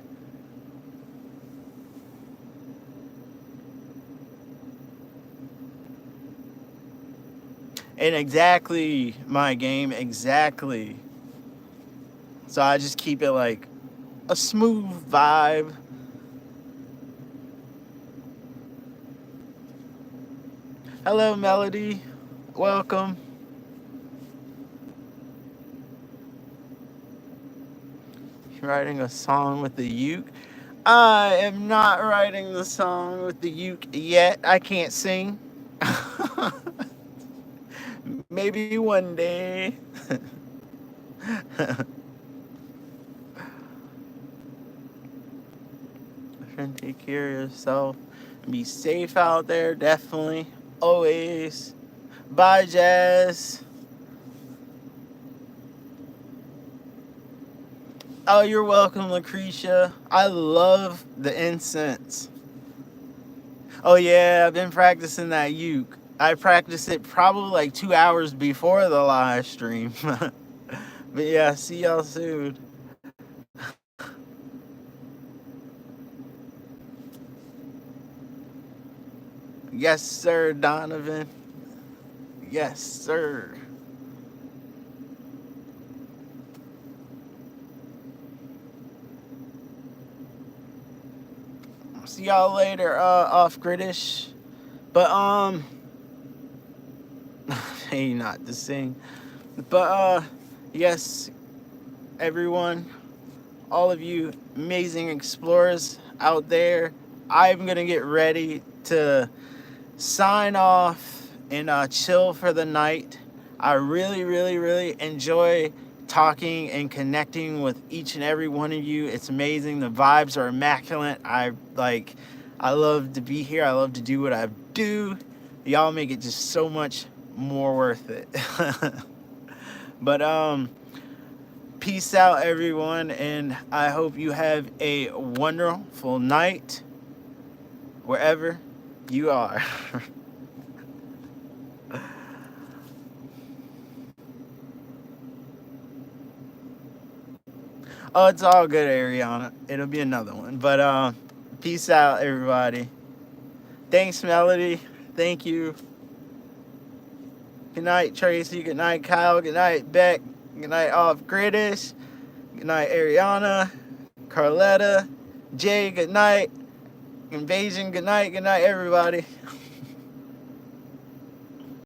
And exactly my game, exactly. So I just keep it like a smooth vibe. Hello, Melody. Welcome. Writing a song with the uke. I am not writing the song with the uke yet. I can't sing. Maybe one day. Take care of yourself. Be safe out there, definitely. Always. Bye, Jazz. Oh, you're welcome, Lucretia. I love the incense. Oh, yeah, I've been practicing that uke. I practiced it probably like 2 hours before the live stream. But yeah, see y'all soon. Yes, sir, Donovan. Yes, sir. See y'all later, off gridish. But hey, not to sing. But yes, everyone, all of you amazing explorers out there, I'm gonna get ready to sign off and chill for the night. I really, really, really enjoy talking and connecting with each and every one of you. It's amazing. The vibes are immaculate. I love to be here. I love to do what I do. Y'all make it just so much more worth it. But peace out, everyone, and I hope you have a wonderful night wherever you are. Oh, it's all good, Ariana. It'll be another one. But peace out, everybody. Thanks, Melody. Thank you. Good night, Tracy. Good night, Kyle. Good night, Beck. Good night, Off Gridish. Good night, Ariana. Carletta. Jay, good night. Invasion, good night. Good night, everybody.